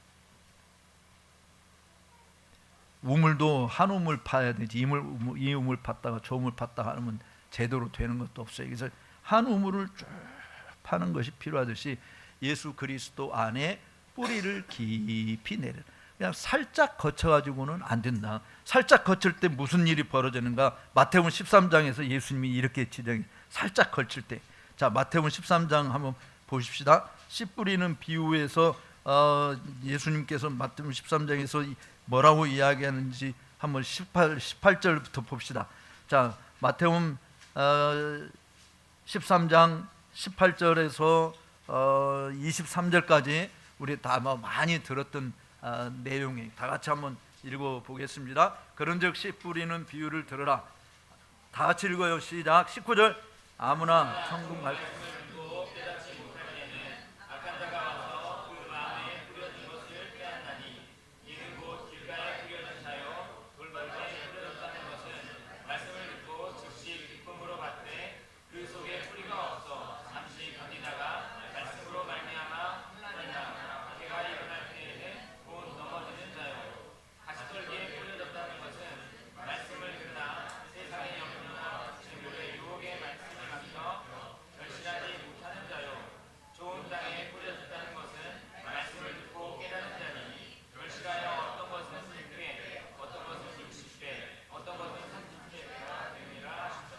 우물도 한 우물 파야 되지, 이 우물 팠다가 저 우물 팠다가 하면 제대로 되는 것도 없어요. 그래서 한 우물을 쭉 파는 것이 필요하듯이 예수 그리스도 안에 뿌리를 깊이 내려. 그냥 살짝 거쳐가지고는 안 된다. 살짝 거칠 때 무슨 일이 벌어지는가? 마태복음 13장에서 예수님이 이렇게 지정해. 살짝 거칠 때. 자, 마태복음 13장 한번 보십시다. 씨 뿌리는 비유에서 예수님께서 마태복음 13장에서 뭐라고 이야기하는지 한번 18절부터 봅시다. 자, 마태복음 13장 18절에서 23절까지 우리 다 많이 들었던 내용이, 다 같이 한번 읽어보겠습니다. 그런즉 씨 뿌리는 비유를 들으라. 다 같이 읽어요. 시작. 19절. 아무나 천국 갈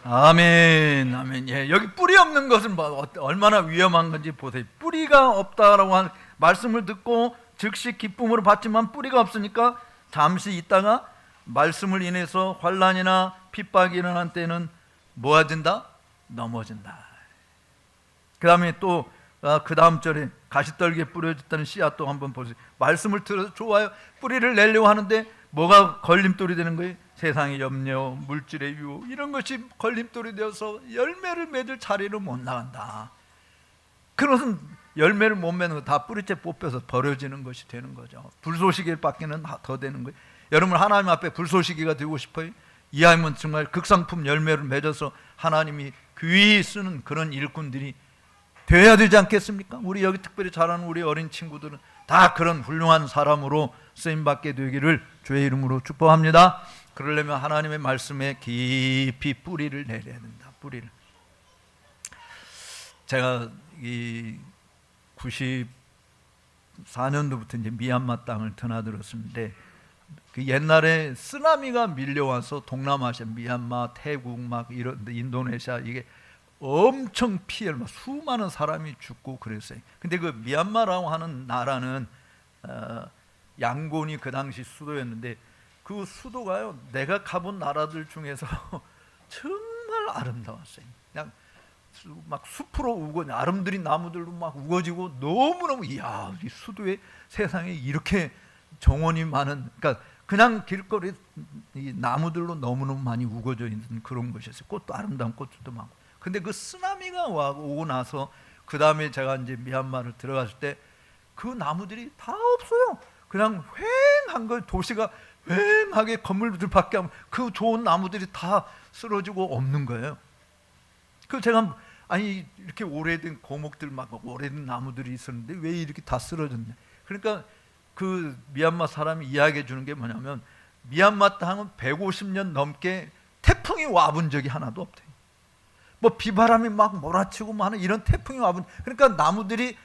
아멘, 아멘. 예, 여기 뿌리 없는 것은 얼마나 위험한 건지 보세요. 뿌리가 없다라고 하는 말씀을 듣고 즉시 기쁨으로 받지만 뿌리가 없으니까 잠시 있다가 말씀을 인해서 환난이나 핍박이 일어난 때는 뭐가 된다? 넘어진다. 그 다음에 또 그 다음 절에 가시떨기에 뿌려졌다는 씨앗도 한번 보세요. 말씀을 들어서 좋아요. 뿌리를 내려고 하는데 뭐가 걸림돌이 되는 거예요? 세상의 염려, 물질의 유혹, 이런 것이 걸림돌이 되어서 열매를 맺을 자리로 못 나간다. 그것은 열매를 못 맺는 거 다 뿌리째 뽑혀서 버려지는 것이 되는 거죠. 불쏘시개밖에는 더 되는 거예요. 여러분 하나님 앞에 불쏘시개가 되고 싶어요? 이하면 정말 극상품 열매를 맺어서 하나님이 귀히 쓰는 그런 일꾼들이 되어야 되지 않겠습니까? 우리 여기 특별히 잘하는 우리 어린 친구들은 다 그런 훌륭한 사람으로 쓰임받게 되기를 주의 이름으로 축복합니다. 그러려면 하나님의 말씀에 깊이 뿌리를 내려야 된다. 뿌리를. 제가 이 94년도부터 이제 미얀마 땅을 드나들었는데 그 옛날에 쓰나미가 밀려와서 동남아시아, 미얀마, 태국 막 이런 인도네시아 이게 엄청 피해를 막 수많은 사람이 죽고 그랬어요. 근데 그 미얀마라고 하는 나라는 양곤이 그 당시 수도였는데 그 수도가요 내가 가본 나라들 중에서 정말 아름다웠어요. 그냥 막 숲으로 우거 아름드린 나무들로 막 우거지고 너무너무 이야 이 수도에 세상에 이렇게 정원이 많은 그러니까 그냥 길거리 이 나무들로 너무너무 많이 우거져 있는 그런 곳이었어요. 꽃도 아름다운 꽃들도 많고. 근데 그 쓰나미가 오고 나서 그 다음에 제가 이제 미얀마를 들어갔을 때 그 나무들이 다 없어요. 그냥 휑한 거 도시가 휑하게 건물들밖에 없는 그 좋은 나무들이 다 쓰러지고 없는 거예요. 그 제가 아니 이렇게 오래된 고목들 막 오래된 나무들이 있었는데 왜 이렇게 다 쓰러졌냐. 그러니까 그 미얀마 사람이 이야기해 주는 게 뭐냐면 미얀마 땅은 150년 넘게 태풍이 와본 적이 하나도 없대요. 뭐 비바람이 막 몰아치고 뭐 하는 이런 태풍이 와본 그러니까 나무들이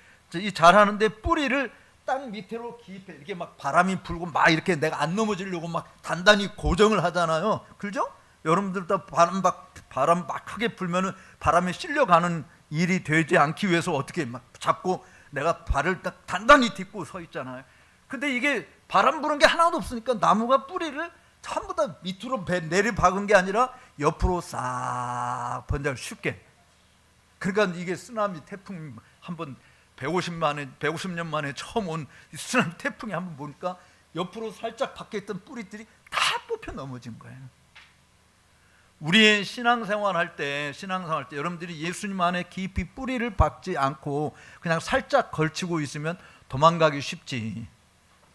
자라는데 뿌리를 땅 밑으로 깊이 이렇게 막 바람이 불고 막 이렇게 내가 안 넘어지려고 막 단단히 고정을 하잖아요. 그죠? 여러분들도 바람 막 크게 불면은 바람에 실려가는 일이 되지 않기 위해서 어떻게 막 잡고 내가 발을 딱 단단히 딛고 서 있잖아요. 근데 이게 바람 부는 게 하나도 없으니까 나무가 뿌리를 전부 다 밑으로 내려 박은 게 아니라 옆으로 싹 번져 쉽게. 그러니까 이게 쓰나미 태풍 한번 150년 만에 처음 온 쓰나미 태풍이 한번 보니까 옆으로 살짝 박혀 있던 뿌리들이 다 뽑혀 넘어진 거예요. 우리의 신앙생활 할 때 여러분들이 예수님 안에 깊이 뿌리를 박지 않고 그냥 살짝 걸치고 있으면 도망가기 쉽지.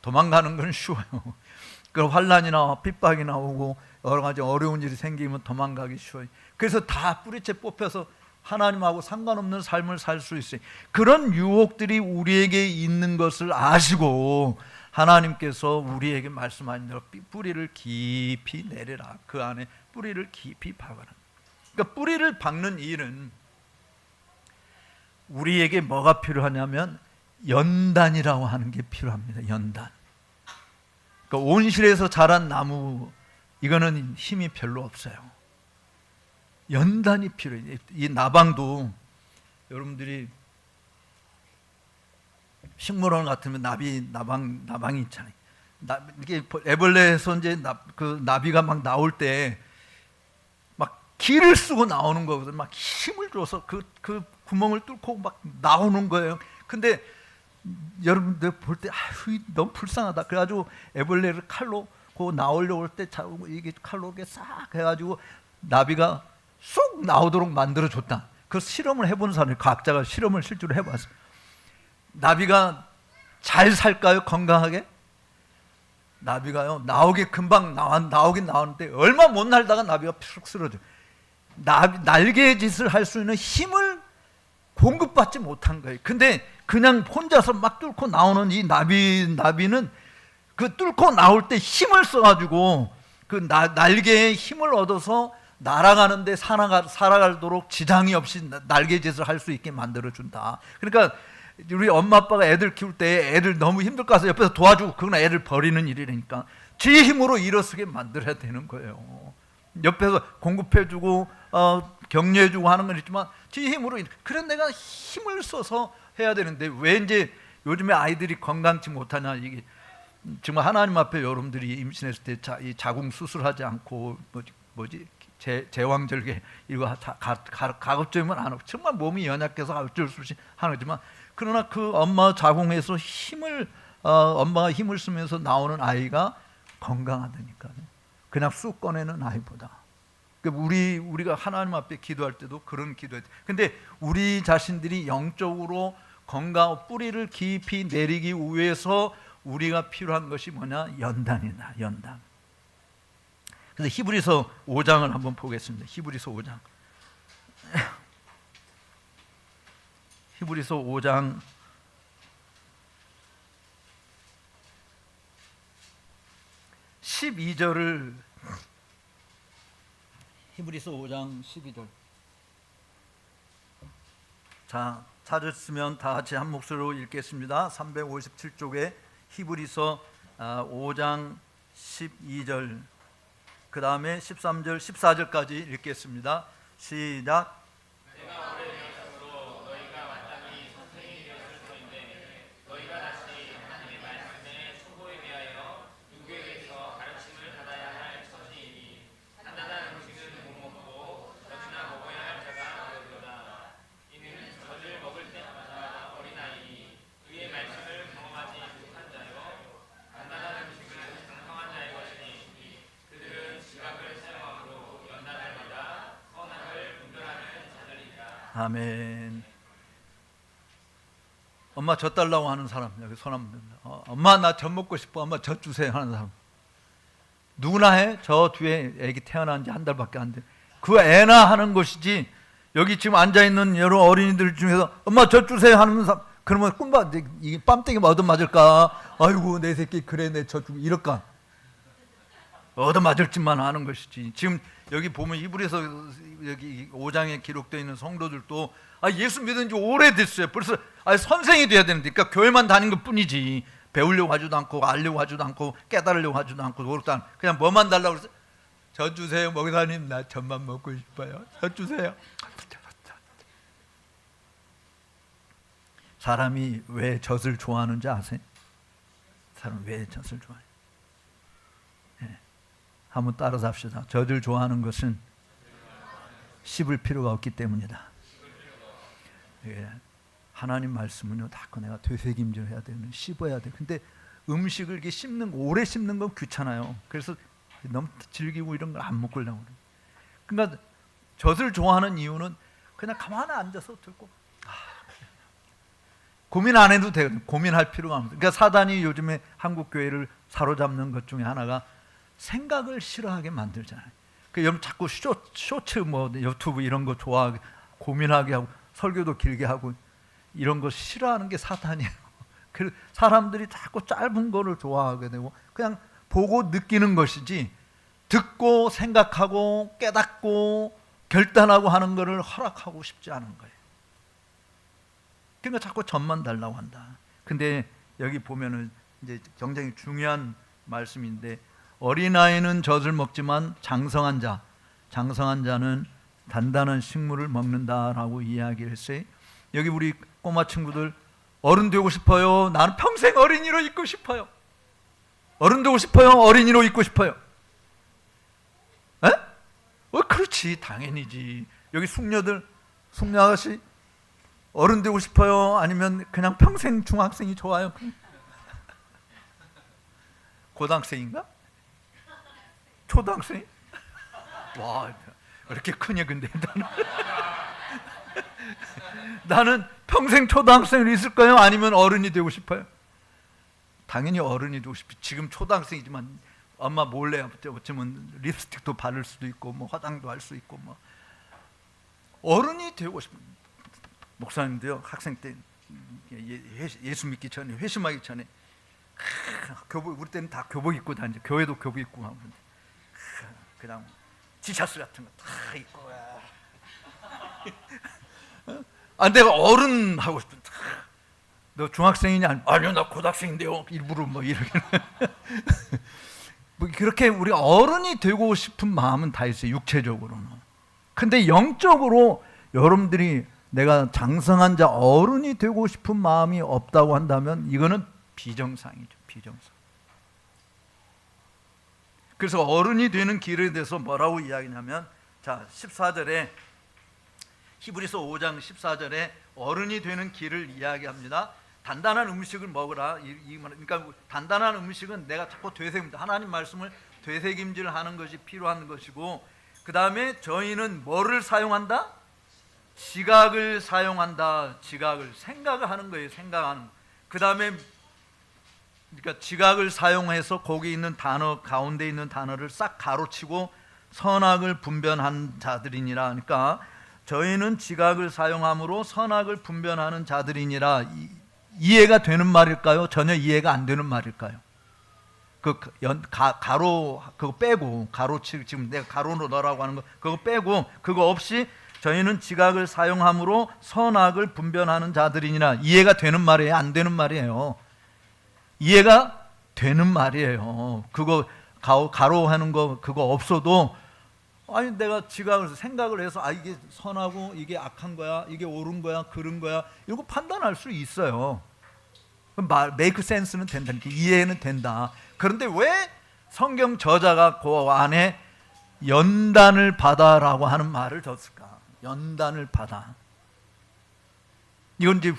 도망가는 건 쉬워요. 그 환난이나 핍박이나 오고 여러 가지 어려운 일이 생기면 도망가기 쉬워요. 그래서 다 뿌리채 뽑혀서 하나님하고 상관없는 삶을 살 수 있어요. 그런 유혹들이 우리에게 있는 것을 아시고 하나님께서 우리에게 말씀하신 대로 뿌리를 깊이 내려라. 그 안에 뿌리를 깊이 박아라. 그러니까 뿌리를 박는 일은 우리에게 뭐가 필요하냐면 연단이라고 하는 게 필요합니다. 연단. 그러니까 온실에서 자란 나무 이거는 힘이 별로 없어요. 연단이 필요해요. 이 나방도 여러분들이 식물원 같으면 나방이 있잖아요. 이게 애벌레에서 이제 그 나비가 막 나올 때 막 기를 쓰고 나오는 거거든. 막 힘을 줘서 그 구멍을 뚫고 막 나오는 거예요. 근데 여러분들 볼 때 아유 너무 불쌍하다. 그래가지고 애벌레를 칼로 그 나오려고 할 때 이게 칼로 이렇게 싹 해가지고 나비가 쏙 나오도록 만들어 줬다. 그 실험을 해본 사람이 과학자가 실험을 실제로 해봤어. 나비가 잘 살까요? 건강하게? 나비가요 금방 나오긴 나오는데 얼마 못 날다가 나비가 푹 쓰러져. 날개의 짓을 할 수 있는 힘을 공급받지 못한 거예요. 근데 그냥 혼자서 막 뚫고 나오는 이 나비는 그 뚫고 나올 때 힘을 써가지고 그 날개에 힘을 얻어서 날아가는데 살아가도록 지장이 없이 날개짓을 할 수 있게 만들어준다. 그러니까 우리 엄마 아빠가 애들 키울 때 애들 너무 힘들 것 같아서 옆에서 도와주고 그건 애들 버리는 일이니까 지 힘으로 일어서게 만들어야 되는 거예요. 옆에서 공급해주고 격려해주고 하는 건 있지만 지 힘으로 그래 내가 힘을 써서 해야 되는데 왜 이제 요즘에 아이들이 건강치 못하냐. 이게 정말 하나님 앞에 여러분들이 임신했을 때 이 자궁 수술하지 않고 뭐지 제왕절개 이거 가급적이면 안 하고 정말 몸이 연약해서 어쩔 수 없이 하는 거지만 그러나 그 엄마 자궁에서 엄마가 힘을 쓰면서 나오는 아이가 건강하다니까요. 그냥 쑥 꺼내는 아이보다. 우리가 하나님 앞에 기도할 때도 그런 기도해야 돼. 근데 우리 자신들이 영적으로 건강 뿌리를 깊이 내리기 위해서 우리가 필요한 것이 뭐냐? 연단이다. 연단. 그래서 히브리서 5장을 한번 보겠습니다. 히브리서 5장. 히브리서 5장 12절을 히브리서 5장 12절. 자, 찾았으면 다 같이 한 목소리로 읽겠습니다. 357쪽에 히브리서 5장 12절 그 다음에 13절 14절까지 읽겠습니다. 시작. 아멘. 엄마 젖 달라고 하는 사람 여기 손 한번 듭니다. 엄마 나 젖 먹고 싶어. 엄마 젖 주세요 하는 사람 누구나 해. 저 뒤에 애기 태어난 지 한 달밖에 안 돼. 그 애나 하는 것이지 여기 지금 앉아있는 여러 어린이들 중에서 엄마 젖 주세요 하는 사람 그러면 이 뺨때기 얻어맞을까. 아이고 내 새끼 그래 내 젖 주고 이럴까. 얻어맞을 짓만 하는 것이지. 지금 여기 보면 히브리서 여기 5장에 기록되어 있는 성도들도 예수 믿은 지 오래됐어요. 벌써 선생이 돼야 되는데 그러니까 교회만 다닌 것뿐이지 배우려고 하지도 않고 알려고 하지도 않고 깨달으려고 하지도 않고 그렇도 않고 그냥 뭐만 달라고 그래서 젖 주세요 목사님 나 젖만 먹고 싶어요. 젖 주세요. 사람이 왜 젖을 좋아하는지 아세요? 사람 왜 젖을 좋아해요? 한번 따라서 합시다. 젖을 좋아하는 것은 씹을 필요가 없기 때문이다. 하나님 말씀은요, 자꾸 내가 되새김질 해야 되는, 씹어야 돼. 근데 음식을 이렇게 오래 씹는 건 귀찮아요. 그래서 너무 질기고 이런 걸 안 먹으려고 그래요. 그러니까 젖을 좋아하는 이유는 그냥 가만히 앉아서 듣고 고민 안 해도 되거든요. 고민할 필요가 없어요. 그러니까 사단이 요즘에 한국 교회를 사로잡는 것 중에 하나가 생각을 싫어하게 만들잖아요. 여러분 자꾸 쇼츠 유튜브 이런 거 좋아하게 고민하게 하고 설교도 길게 하고 이런 거 싫어하는 게 사탄이에요. 그래서 사람들이 자꾸 짧은 거를 좋아하게 되고 그냥 보고 느끼는 것이지 듣고 생각하고 깨닫고 결단하고 하는 거를 허락하고 싶지 않은 거예요. 그러니까 자꾸 젖만 달라고 한다. 근데 여기 보면은 이제 굉장히 중요한 말씀인데 어린아이는 젖을 먹지만 장성한 자는 단단한 식물을 먹는다라고 이야기를 했어요. 여기 우리 꼬마 친구들 어른 되고 싶어요? 나는 평생 어린이로 있고 싶어요. 어른 되고 싶어요? 어린이로 있고 싶어요? 에? 그렇지 당연히지. 여기 숙녀 아가씨 어른 되고 싶어요? 아니면 그냥 평생 중학생이 좋아요? 고등학생인가? 초등학생? 와, 이렇게 크냐 근데 나는 평생 초등학생으로 있을 거예요? 아니면 어른이 되고 싶어요? 당연히 어른이 되고 싶지. 지금 초등학생이지만 엄마 몰래 어쩌면 립스틱도 바를 수도 있고 뭐 화장도 할 수 있고 뭐 어른이 되고 싶은 목사님도요. 학생 때 예수 믿기 전에 회심하기 전에 교복 우리 때는 다 교복 입고 다니죠. 교회도 교복 입고 하고 그냥 티셔츠 같은 거 다 입고 내가 어른 하고 싶은 너 중학생이냐? 아니요 나 고등학생인데요. 일부러 뭐 이렇게 뭐 그렇게 우리가 어른이 되고 싶은 마음은 다 있어요, 육체적으로는. 근데 영적으로 여러분들이 내가 장성한 자, 어른이 되고 싶은 마음이 없다고 한다면 이거는 비정상이죠, 비정상. 그래서 어른이 되는 길에 대해서 뭐라고 이야기냐면, 자 14절에, 히브리서 5장 14절에 어른이 되는 길을 이야기합니다. 단단한 음식을 먹으라. 그러니까 단단한 음식은 내가 자꾸 되새깁니다. 하나님 말씀을 되새김질하는 것이 필요한 것이고, 그 다음에 저희는 뭐를 사용한다? 지각을 사용한다. 지각을, 생각을 하는 거예요. 생각하는. 그 다음에 그러니까 지각을 사용해서 거기 있는 단어, 가운데 있는 단어를 싹 가로치고 선악을 분별한 자들이니라. 그러니까 저희는 지각을 사용함으로 선악을 분별하는 자들이니라. 이해가 되는 말일까요? 전혀 이해가 안 되는 말일까요? 가로 그거 빼고, 가로치, 지금 내가 가로로 넣으라고 하는 거 그거 빼고, 그거 없이 저희는 지각을 사용함으로 선악을 분별하는 자들이니라. 이해가 되는 말이에요? 안 되는 말이에요? 이해가 되는 말이에요. 그거 가로 하는 거 그거 없어도, 아니 내가 지각을 생각을 해서 이게 선하고 이게 악한 거야, 이게 옳은 거야, 그른 거야, 이거 판단할 수 있어요. 메이크 센스는 된다, 이해는 된다. 그런데 왜 성경 저자가 그 안에 연단을 받아라고 하는 말을 줬을까? 연단을 받아. 이건 이제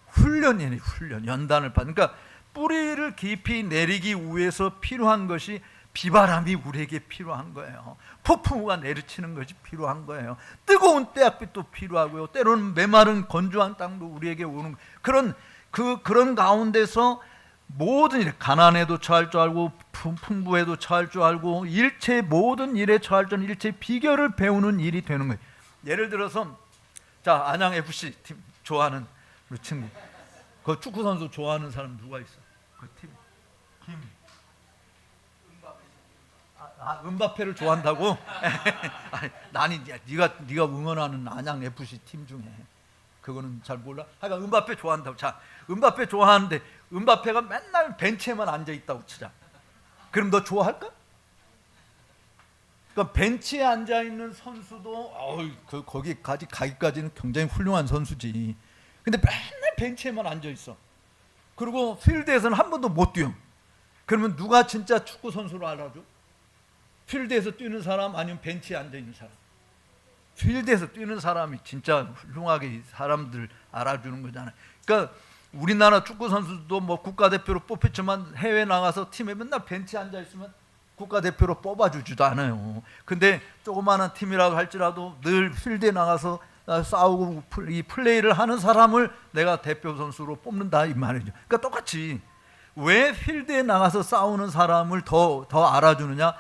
훈련이에요, 훈련. 연단을 받아. 그러니까 뿌리를 깊이 내리기 위해서 필요한 것이 비바람이 우리에게 필요한 거예요. 폭풍우가 내리치는 것이 필요한 거예요. 뜨거운 때약빛도 필요하고요. 때로는 메마른 건조한 땅도 우리에게 오는 그런 가운데서 모든 일, 가난에도 처할 줄 알고 풍부에도 처할 줄 알고 일체 모든 일에 처할 줄 일체 비결을 배우는 일이 되는 거예요. 예를 들어서 자 안양 FC 팀 좋아하는 우리 친구, 그 축구 선수 좋아하는 사람 누가 있어? 그 팀 김. 은바페를 좋아한다고? 아니 네가 응원하는 안양 FC 팀 중에 그거는 잘 몰라. 하여간 은바페 좋아한다고. 자, 은바페 좋아하는데 은바페가 맨날 벤치에만 앉아 있다고 치자. 그럼 너 좋아할까? 그러니까 벤치에 앉아 있는 선수도 거기까지 가기까지는 굉장히 훌륭한 선수지. 근데 맨날 벤치에만 앉아 있어. 그리고 필드에서는 한 번도 못 뛰어. 그러면 누가 진짜 축구 선수로 알아줘? 필드에서 뛰는 사람 아니면 벤치에 앉아 있는 사람? 필드에서 뛰는 사람이 진짜 훌륭하게 사람들 알아주는 거잖아요. 그러니까 우리나라 축구 선수도 뭐 국가대표로 뽑혔지만 해외 나가서 팀에 맨날 벤치에 앉아 있으면 국가대표로 뽑아주지도 않아요. 근데 조그마한 팀이라고 할지라도 늘 필드에 나가서 싸우고 이 플레이를 하는 사람을 내가 대표 선수로 뽑는다 이 말이죠. 그러니까 똑같이 왜 필드에 나가서 싸우는 사람을 더 알아주느냐?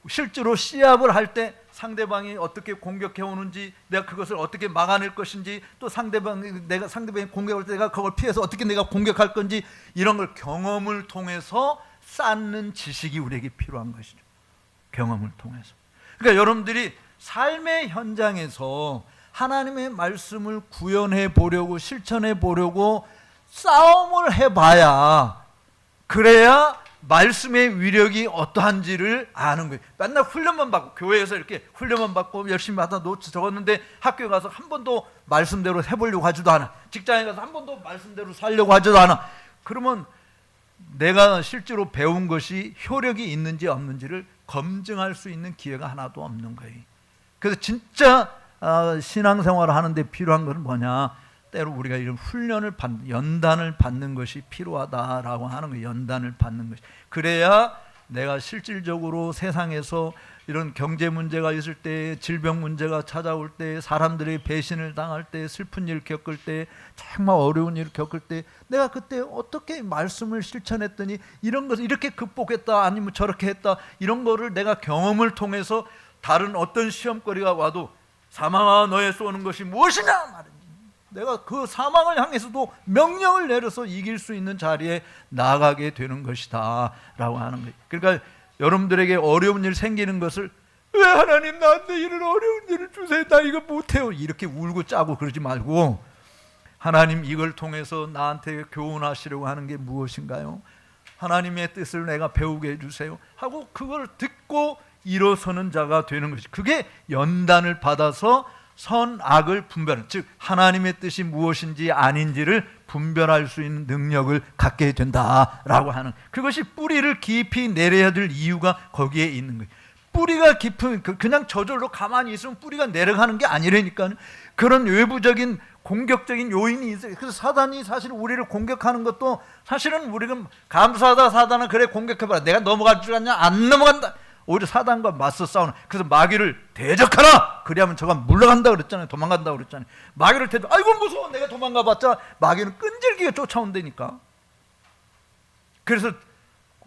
실제로 시합을 할 때 상대방이 어떻게 공격해 오는지, 내가 그것을 어떻게 막아낼 것인지, 또 상대방이 공격할 때 내가 그걸 피해서 어떻게 내가 공격할 건지, 이런 걸 경험을 통해서 쌓는 지식이 우리에게 필요한 것이죠. 경험을 통해서. 그러니까 여러분들이 삶의 현장에서 하나님의 말씀을 구현해 보려고, 실천해 보려고 싸움을 해봐야, 그래야 말씀의 위력이 어떠한지를 아는 거예요. 맨날 훈련만 받고, 교회에서 이렇게 훈련만 받고 열심히 하다 노트 적었는데 학교에 가서 한 번도 말씀대로 해보려고 하지도 않아. 직장에 가서 한 번도 말씀대로 살려고 하지도 않아. 그러면 내가 실제로 배운 것이 효력이 있는지 없는지를 검증할 수 있는 기회가 하나도 없는 거예요. 그래서 진짜 신앙생활을 하는데 필요한 것은 뭐냐? 때로 우리가 이런 훈련을 연단을 받는 것이 필요하다라고 하는 거예요. 연단을 받는 것이. 그래야 내가 실질적으로 세상에서 이런 경제 문제가 있을 때, 질병 문제가 찾아올 때, 사람들이 배신을 당할 때, 슬픈 일 겪을 때, 정말 어려운 일 겪을 때, 내가 그때 어떻게 말씀을 실천했더니 이런 것을 이렇게 극복했다, 아니면 저렇게 했다, 이런 거를 내가 경험을 통해서 다른 어떤 시험거리가 와도 사망아 너의 쏘는 것이 무엇이냐 말이야. 내가 그 사망을 향해서도 명령을 내려서 이길 수 있는 자리에 나가게 되는 것이다 라고 하는 거예요. 그러니까 여러분들에게 어려운 일 생기는 것을 왜 하나님 나한테 이런 어려운 일을 주세요, 나 이거 못해요, 이렇게 울고 짜고 그러지 말고, 하나님 이걸 통해서 나한테 교훈하시려고 하는 게 무엇인가요? 하나님의 뜻을 내가 배우게 해주세요 하고 그걸 듣고 일어서는 자가 되는 것이, 그게 연단을 받아서 선악을 분별하는, 즉 하나님의 뜻이 무엇인지 아닌지를 분별할 수 있는 능력을 갖게 된다라고 하는, 그것이 뿌리를 깊이 내려야 될 이유가 거기에 있는 거예요. 뿌리가 깊은, 그냥 저절로 가만히 있으면 뿌리가 내려가는 게 아니라니까요. 그런 외부적인 공격적인 요인이 있어요. 그래서 사단이 사실 우리를 공격하는 것도 사실은 우리가 감사하다, 사단은 그래 공격해봐라, 내가 넘어갈 줄 아냐, 안 넘어간다. 오히려 사단과 맞서 싸우는, 그래서 마귀를 대적하라, 그래야면 저가 물러간다 그랬잖아요. 도망간다 그랬잖아요. 마귀를 대적, 아이고 무서워, 내가 도망가봤자 마귀는 끈질기게 쫓아온다니까. 그래서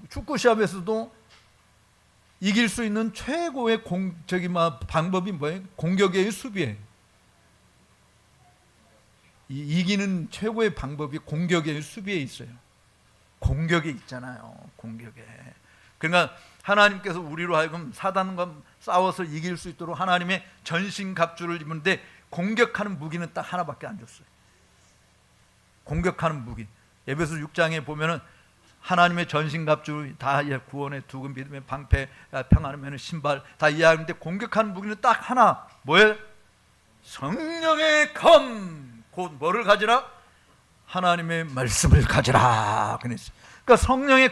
축구 시합에서도 이길 수 있는 최고의 방법이 뭐예요? 공격이에요, 수비예요? 이기는 최고의 방법이 공격이에요, 수비에 있어요? 공격에 있잖아요. 공격에. 그러니까 하나님께서 우리로 하여금 사단과 싸워서 이길 수 있도록 하나님의 전신갑주를 입는데, 공격하는 무기는 딱 하나밖에 안 줬어요. 공격하는 무기, 에베소 6장에 보면은 하나님의 전신갑주 다 구원의 두금, 믿음의 방패, 평안의 면의 신발 다 이야기하는데, 공격하는 무기는 딱 하나, 뭐예요? 성령의 검, 곧 뭐를 가지라? 하나님의 말씀을 가지라 그랬어요. 그러니까 성령의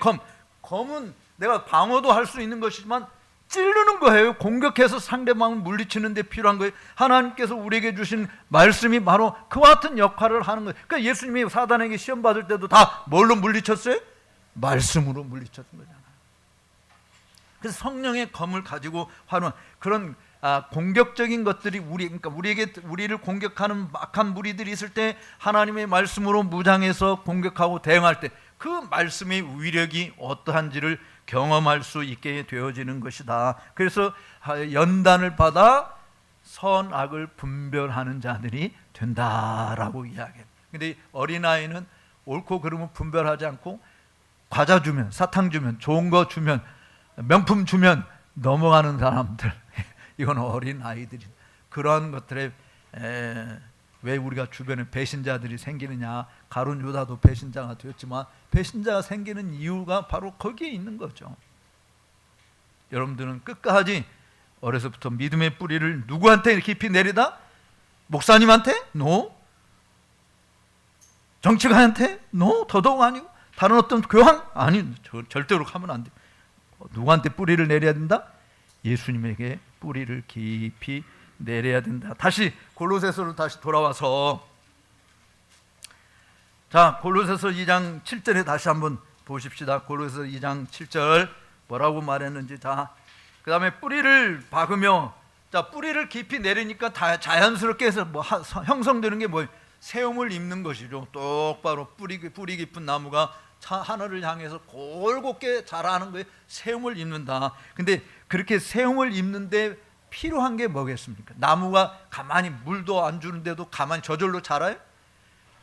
검은 내가 방어도 할 수 있는 것이지만 찌르는 거예요. 공격해서 상대방을 물리치는 데 필요한 거예요. 하나님께서 우리에게 주신 말씀이 바로 그와 같은 역할을 하는 거예요. 그러니까 예수님이 사단에게 시험 받을 때도 다 뭘로 물리쳤어요? 말씀으로 물리쳤던 거잖아요. 그래서 성령의 검을 가지고 활용, 그런 공격적인 것들이 그러니까 우리를 공격하는 악한 무리들이 있을 때 하나님의 말씀으로 무장해서 공격하고 대응할 때 그 말씀의 위력이 어떠한지를 경험할 수 있게 되어지는 것이다. 그래서 연단을 받아 선악을 분별하는 자들이 된다라고 이야기해요. 근데 어린아이는 옳고 그름을 분별하지 않고 과자 주면, 사탕 주면, 좋은 거 주면, 명품 주면 넘어가는 사람들, 이건 어린아이들이. 그러한 것들에 왜 우리가 주변에 배신자들이 생기느냐, 가룟 유다도 배신자가 되었지만 배신자가 생기는 이유가 바로 거기에 있는 거죠. 여러분들은 끝까지 어려서부터 믿음의 뿌리를 누구한테 깊이 내리다? 목사님한테? No. 정치가한테? No. 더더욱 아니고 다른 어떤 교황? 아니, 절대로 하면 안 돼. 누구한테 뿌리를 내려야 된다? 예수님에게 뿌리를 깊이 내려야 된다. 다시 골로새서로 다시 돌아와서, 자, 골로새서 2장 7절에 다시 한번 보십시다. 골로새서 2장 7절 뭐라고 말했는지. 자, 그 다음에 뿌리를 박으며, 자, 뿌리를 깊이 내리니까 다 자연스럽게 해서 형성되는 게 뭐예요? 세움을 입는 것이죠. 똑바로 뿌리 깊은 나무가 하늘을 향해서 골곶게 자라는 거예요. 세움을 입는다. 근데 그렇게 세움을 입는데 필요한 게 뭐겠습니까? 나무가 가만히 물도 안 주는데도 가만히 저절로 자라요?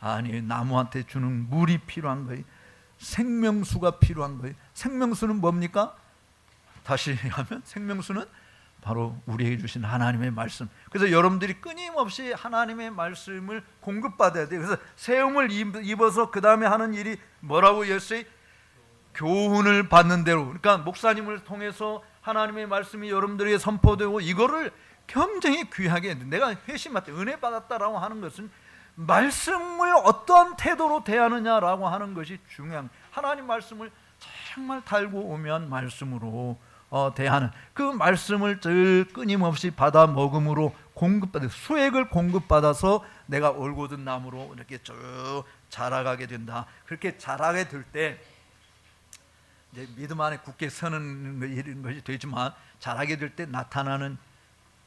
아니, 나무한테 주는 물이 필요한 거예요. 생명수가 필요한 거예요. 생명수는 뭡니까? 다시 하면 생명수는 바로 우리에게 주신 하나님의 말씀. 그래서 여러분들이 끊임없이 하나님의 말씀을 공급받아야 돼요. 그래서 세움을 입어서 그 다음에 하는 일이 뭐라고 했어요? 교훈을 받는 대로. 그러니까 목사님을 통해서 하나님의 말씀이 여러분들에게 선포되고, 이거를 굉장히 귀하게 해야 돼. 내가 회심 받다, 은혜 받았다라고 하는 것은 말씀을 어떠한 태도로 대하느냐라고 하는 것이 중요한, 하나님 말씀을 정말 달고 오면 말씀으로 대하는, 그 말씀을 늘 끊임없이 받아 먹음으로 공급받아, 수액을 공급받아서 내가 올곧은 나무로 이렇게 쭉 자라가게 된다. 그렇게 자라게 될 때 이제 믿음 안에 굳게 서는 이런 것이 되지만, 자라게 될 때 나타나는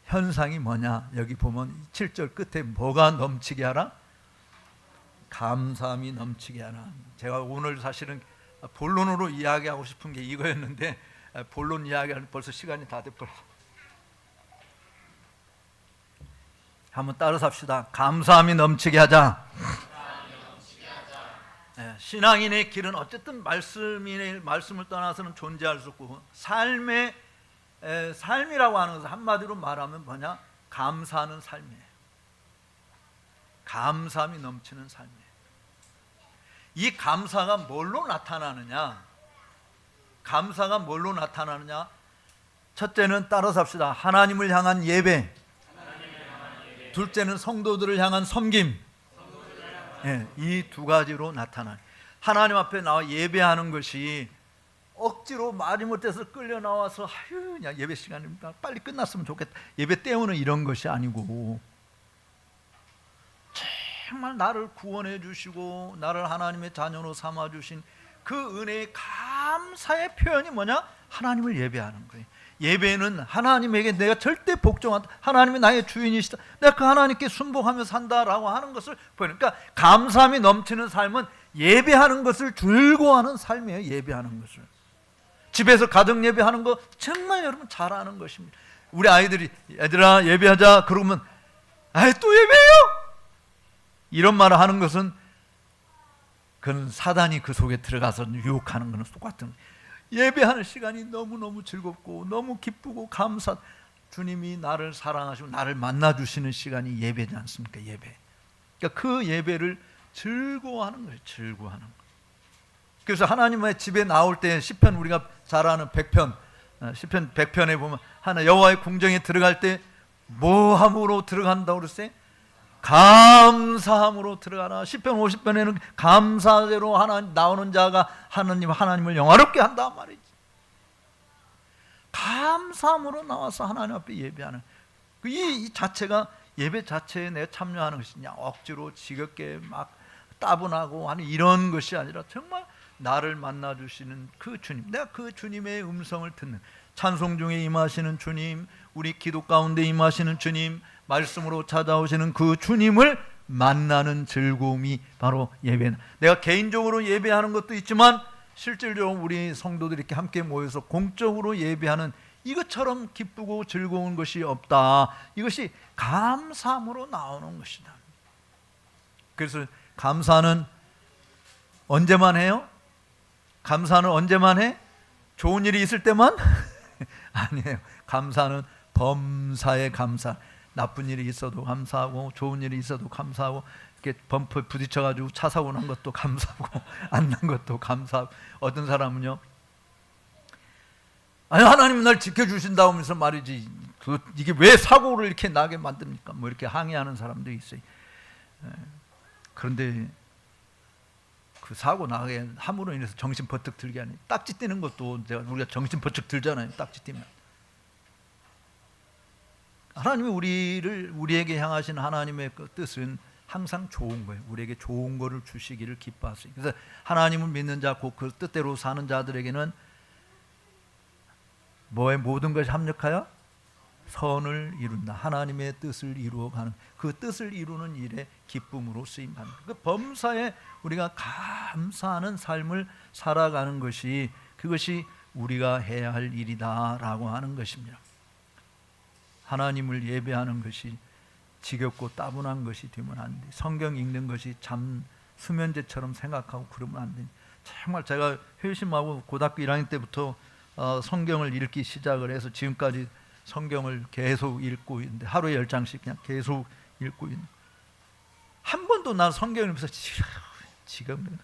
현상이 뭐냐? 여기 보면 7절 끝에 뭐가 넘치게 하라? 감사함이 넘치게 하라. 제가 오늘 사실은 본론으로 이야기하고 싶은 게 이거였는데, 본론 이야기하는 벌써 시간이 다 돼버렸어. 한번 따라서 합시다. 감사함이 넘치게 하자. 신앙인의 길은 어쨌든 말씀을 떠나서는 존재할 수 없고, 삶이라고 하는 것은 한마디로 말하면 뭐냐? 감사하는 삶이에요. 감사함이 넘치는 삶이에요. 이 감사가 뭘로 나타나느냐? 감사가 뭘로 나타나느냐? 첫째는 따라서 합시다. 하나님을 향한 예배. 둘째는 성도들을 향한 섬김. 예, 이 두 가지로 나타나요. 하나님 앞에 나와 예배하는 것이 억지로 말이 못해서 끌려 나와서 아유 그냥 예배 시간입니다, 빨리 끝났으면 좋겠다, 예배 때우는 이런 것이 아니고, 정말 나를 구원해 주시고 나를 하나님의 자녀로 삼아 주신 그 은혜의 감사의 표현이 뭐냐? 하나님을 예배하는 거예요. 예배는 하나님에게 내가 절대 복종한다, 하나님이 나의 주인이시다, 내가 그 하나님께 순복하며 산다라고 하는 것을 보여요. 그러니까 감사함이 넘치는 삶은 예배하는 것을 즐거워하는 삶이에요. 예배하는 것을 집에서 가정 예배하는 거 정말 여러분 잘 아는 것입니다. 우리 아이들이 얘들아 예배하자 그러면 아이 또 예배해요? 이런 말을 하는 것은 그는 사단이 그 속에 들어가서 유혹하는 것은 똑같은 거예요. 예배하는 시간이 너무너무 즐겁고 너무 기쁘고 감사, 주님이 나를 사랑하시고 나를 만나주시는 시간이 예배지 않습니까? 예배. 그러니까 그 예배를 즐거워하는 거예요. 즐거워하는 거예요. 그래서 하나님의 집에 나올 때 시편 우리가 잘 아는 100편, 시편 100편에 보면 하나 여호와의 궁정에 들어갈 때 뭐 함으로 들어간다고 그랬어요? 감사함으로 들어가라. 시편 50편에는 감사대로 하나님 나오는 자가 하나님을 영화롭게 한다 말이지. 감사함으로 나와서 하나님 앞에 예배하는 이 자체가 예배 자체에 내가 참여하는 것이 그냥 억지로 지겹게 막 따분하고 하는 이런 것이 아니라 정말 나를 만나주시는 그 주님, 내가 그 주님의 음성을 듣는, 찬송 중에 임하시는 주님, 우리 기도 가운데 임하시는 주님, 말씀으로 찾아오시는 그 주님을 만나는 즐거움이 바로 예배다. 내가 개인적으로 예배하는 것도 있지만 실질적으로 우리 성도들이 이렇게 함께 모여서 공적으로 예배하는 이것처럼 기쁘고 즐거운 것이 없다. 이것이 감사함으로 나오는 것이다. 그래서 감사는 언제만 해요? 감사는 언제만 해? 좋은 일이 있을 때만? 아니에요. 감사는 범사에 감사. 나쁜 일이 있어도 감사하고 좋은 일이 있어도 감사하고, 이렇게 범퍼에 부딪혀가지고 차 사고 난 것도 감사하고 안 난 것도 감사하고, 어떤 사람은요, 아니 하나님 날 지켜주신다 하면서 말이지 이게 왜 사고를 이렇게 나게 만듭니까? 뭐 이렇게 항의하는 사람도 있어요. 그런데 그 사고 나게 함으로 인해서 정신 번뜩 들게 하니, 딱지 띄는 것도 우리가 정신 번뜩 들잖아요. 딱지 띄면 하나님이 우리에게 향하신 하나님의 그 뜻은 항상 좋은 거예요. 우리에게 좋은 거를 주시기를 기뻐하세요. 그래서 하나님을 믿는 자, 곧 그 뜻대로 사는 자들에게는 뭐의 모든 것이 합력하여 선을 이룬다. 하나님의 뜻을 이루어가는, 그 뜻을 이루는 일에 기쁨으로 쓰임받는, 그 범사에 우리가 감사하는 삶을 살아가는 것이, 그것이 우리가 해야 할 일이다라고 하는 것입니다. 하나님을 예배하는 것이 지겹고 따분한 것이 되면 안 돼. 성경 읽는 것이 잠 수면제처럼 생각하고 그러면 안 돼. 정말 제가 회심하고 고등학교 1학년 때부터 성경을 읽기 시작을 해서 지금까지 성경을 계속 읽고 있는데, 하루에 10장씩 그냥 계속 읽고 있는, 한 번도 난 성경을 읽으면서 지금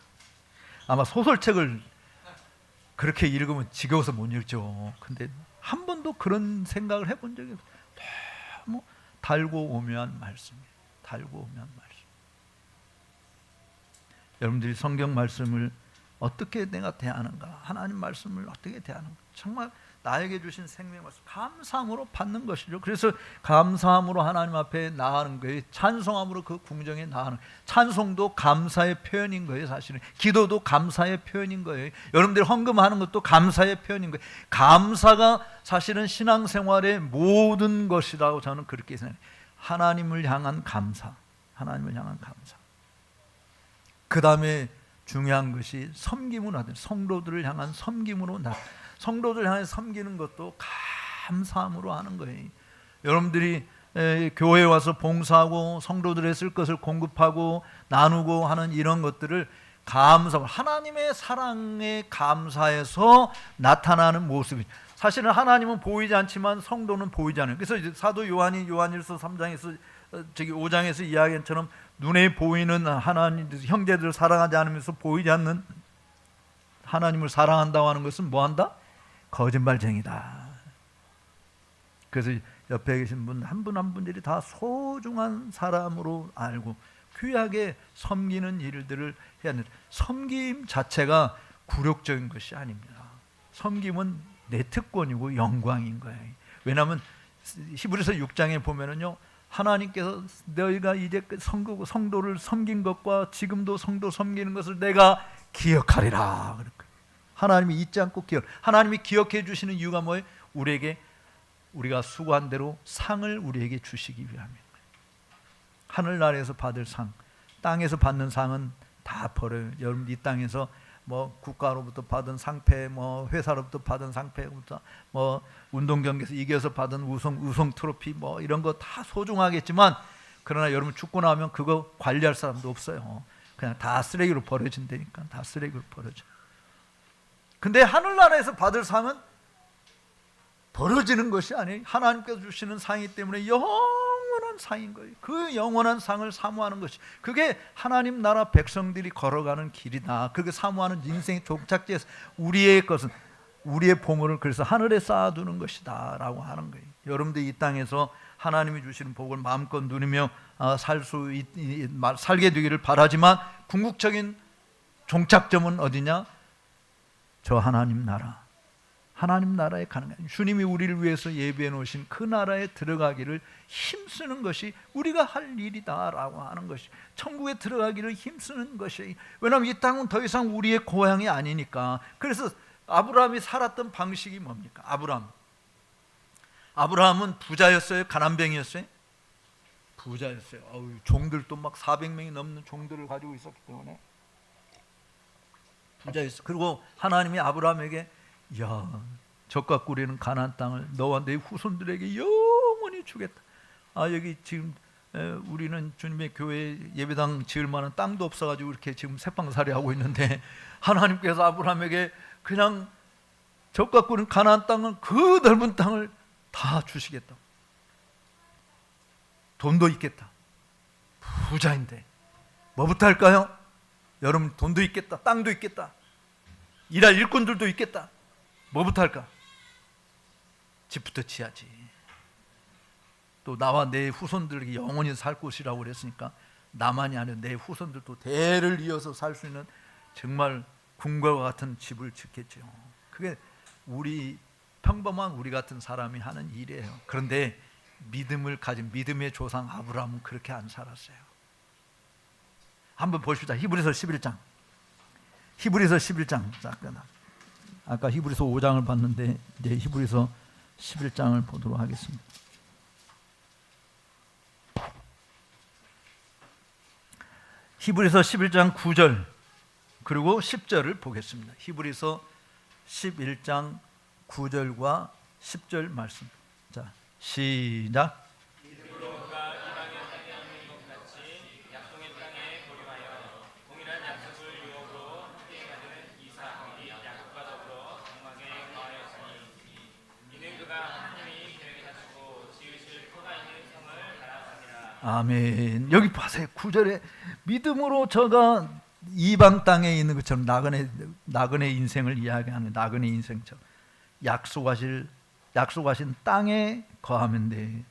아마 소설책을 그렇게 읽으면 지겨워서 못 읽죠. 근데 한 번도 그런 생각을 해본 적이 없어요. 너무 달고 오묘한 말씀이에요. 달고 오묘한 말씀. 여러분들이 성경 말씀을 어떻게 내가 대하는가, 하나님 말씀을 어떻게 대하는가, 정말 나에게 주신 생명 말씀 감사함으로 받는 것이죠. 그래서 감사함으로 하나님 앞에 나아가는 거예요. 찬송함으로 그 궁정에 나아가는 거예요. 찬송도 감사의 표현인 거예요. 사실은 기도도 감사의 표현인 거예요. 여러분들이 헌금하는 것도 감사의 표현인 거예요. 감사가 사실은 신앙생활의 모든 것이라고 저는 그렇게 생각해요. 하나님을 향한 감사, 하나님을 향한 감사. 그 다음에 중요한 것이 섬김으로 하든, 성도들을 향한 섬김으로 나. 성도들 향해 섬기는 것도 감사함으로 하는 거예요. 여러분들이 교회에 와서 봉사하고 성도들의 쓸 것을 공급하고 나누고 하는 이런 것들을 감사하고, 하나님의 사랑에 감사해서 나타나는 모습이, 사실은 하나님은 보이지 않지만 성도는 보이지 않아요. 그래서 이제 사도 요한이 요한일서 3장에서 5장에서 이야기한 처럼 눈에 보이는 하나님 형제들을 사랑하지 않으면서 보이지 않는 하나님을 사랑한다고 하는 것은 뭐한다? 거짓말쟁이다. 그래서 옆에 계신 분 한 분 한 분들이 다 소중한 사람으로 알고 귀하게 섬기는 일들을 해야 합니다. 섬김 자체가 굴욕적인 것이 아닙니다. 섬김은 내 특권이고 영광인 거예요. 왜냐하면 히브리서 6장에 보면은요, 하나님께서 너희가 이제 성도를 섬긴 것과 지금도 성도 섬기는 것을 내가 기억하리라. 하나님이 잊지 않고 하나님이 기억해 주시는 이유가 뭐예요? 우리가 수고한 대로 상을 우리에게 주시기 위함이에요. 하늘나라에서 받을 상, 땅에서 받는 상은 다 버려요. 여러분 이 땅에서 뭐 국가로부터 받은 상패, 뭐 회사로부터 받은 상패부터 뭐 운동 경기에서 이겨서 받은 우승 트로피 뭐 이런 거 다 소중하겠지만, 그러나 여러분 죽고 나면 그거 관리할 사람도 없어요. 그냥 다 쓰레기로 버려진다니까. 다 쓰레기로 버려져. 근데 하늘나라에서 받을 상은 버려지는 것이 아니에요. 하나님께서 주시는 상이기 때문에 영원한 상인 거예요. 그 영원한 상을 사모하는 것이, 그게 하나님 나라 백성들이 걸어가는 길이다. 그렇게 사모하는 인생의 종착지에서 우리의 것은, 우리의 보물을 그래서 하늘에 쌓아두는 것이다 라고 하는 거예요. 여러분들 이 땅에서 하나님이 주시는 복을 마음껏 누리며 살게 되기를 바라지만, 궁극적인 종착점은 어디냐? 저 하나님 나라에 가는 거예요. 주님이 우리를 위해서 예비해 놓으신 그 나라에 들어가기를 힘쓰는 것이 우리가 할 일이다라고 하는 것이, 천국에 들어가기를 힘쓰는 것이. 왜냐하면 이 땅은 더 이상 우리의 고향이 아니니까. 그래서 아브라함이 살았던 방식이 뭡니까? 아브라함은 부자였어요? 가난뱅이였어요? 부자였어요. 종들도 막 400명이 넘는 종들을 가지고 있었기 때문에 부자였어요. 그리고 하나님이 아브라함에게, 야, 젖과 꿀이는 가나안 땅을 너와 내 후손들에게 영원히 주겠다. 여기 지금 우리는 주님의 교회 예배당 지을 만한 땅도 없어가지고 이렇게 지금 새빵살이 하고 있는데, 하나님께서 아브라함에게 그냥 젖과 꿀은 가나안 땅을, 그 넓은 땅을 다 주시겠다. 돈도 있겠다. 부자인데 뭐부터 할까요? 여러분, 돈도 있겠다, 땅도 있겠다, 일할 일꾼들도 있겠다. 뭐부터 할까? 집부터 지어야지. 또 나와 내 후손들에게 영원히 살 곳이라고 그랬으니까 나만이 아니라 내 후손들도 대를 이어서 살 수 있는 정말 궁궐과 같은 집을 짓겠죠. 그게 평범한 우리 같은 사람이 하는 일이에요. 그런데 믿음을 가진 믿음의 조상 아브라함은 그렇게 안 살았어요. 한번 보십시다. 히브리서 11장. 아까 히브리서 5장을 봤는데 이제 히브리서 11장을 보도록 하겠습니다. 히브리서 11장 9절 그리고 10절을 보겠습니다. 히브리서 11장 9절과 10절 말씀. 자, 시작. 아멘. 여기 보세요. 9절에 믿음으로 저가 이방 땅에 있는 것처럼 나그네 인생을 이야기하는, 나그네 인생처럼 약속하신 땅에 거하면 돼.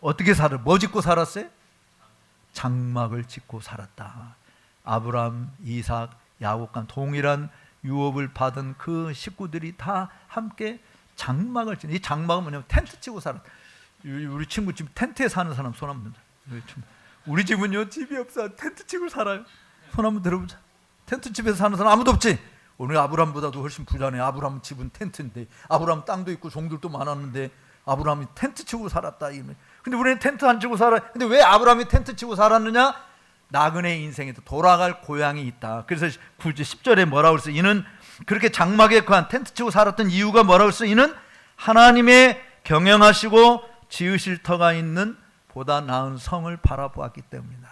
어떻게 뭐 짓고 살았어요? 장막을 짓고 살았다. 아브라함, 이삭, 야곱과 동일한 유업을 받은 그 식구들이 다 함께 장막을 짓는. 이 장막은 뭐냐면 텐트 치고 살았다. 우리 친구 집 텐트에 사는 사람 손 한번 들어. 우리 집은요, 집이 없어. 텐트 치고 살아요. 손 한번 들어보자. 텐트 집에서 사는 사람 아무도 없지. 오늘 아브라함보다도 훨씬 부자네. 아브라함 집은 텐트인데, 아브라함 땅도 있고 종들도 많았는데 아브라함이 텐트 치고 살았다. 근데 우리는 텐트 안 치고 살아. 근데 왜 아브라함이 텐트 치고 살았느냐? 나그네 인생에도 돌아갈 고향이 있다. 그래서 10절에 뭐라고 그랬어? 이는 그렇게 장막에 거한 텐트 치고 살았던 이유가 뭐라고 그랬어? 이는 하나님의 경영하시고 지으실 터가 있는 보다 나은 성을 바라보았기 때문이다.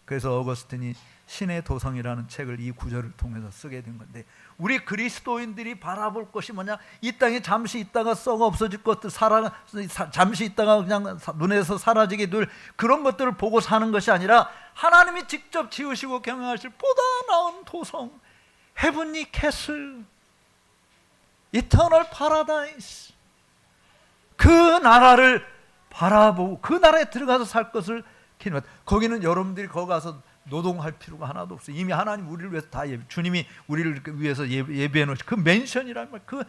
그래서 어거스틴이 신의 도성이라는 책을 이 구절을 통해서 쓰게 된 건데, 우리 그리스도인들이 바라볼 것이 뭐냐? 이 땅에 잠시 있다가 썩어 없어질 것들, 잠시 있다가 그냥 눈에서 사라지게 될 그런 것들을 보고 사는 것이 아니라, 하나님이 직접 지으시고 경영하실 보다 나은 도성, 헤븐리 캐슬, 이터널 파라다이스, 그 나라를 바라보고 그 나라에 들어가서 살 것을 기념한다. 거기는 여러분들이 거기 가서 노동할 필요가 하나도 없어요. 이미 하나님 우리를 위해서 다 주님이 우리를 위해서 예비해 놓으신 그 맨션이란 말, 그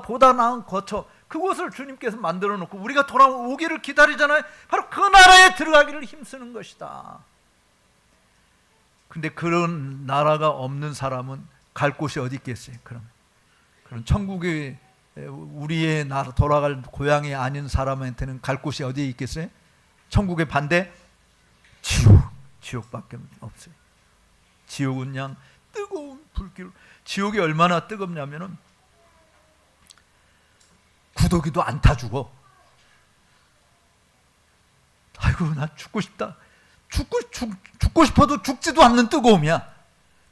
보다 나은 거처, 그곳을 주님께서 만들어 놓고 우리가 돌아오기를 기다리잖아요. 바로 그 나라에 들어가기를 힘쓰는 것이다. 근데 그런 나라가 없는 사람은 갈 곳이 어디 있겠어요? 그럼 천국에 우리의 나라, 돌아갈 고향이 아닌 사람한테는 갈 곳이 어디에 있겠어요? 천국의 반대 지옥밖에 없어요. 지옥은 그냥 뜨거운 불길. 지옥이 얼마나 뜨겁냐면은 구더기도 안 타 죽어. 아이고 나 죽고 싶다. 죽고 싶어도 죽지도 않는 뜨거움이야.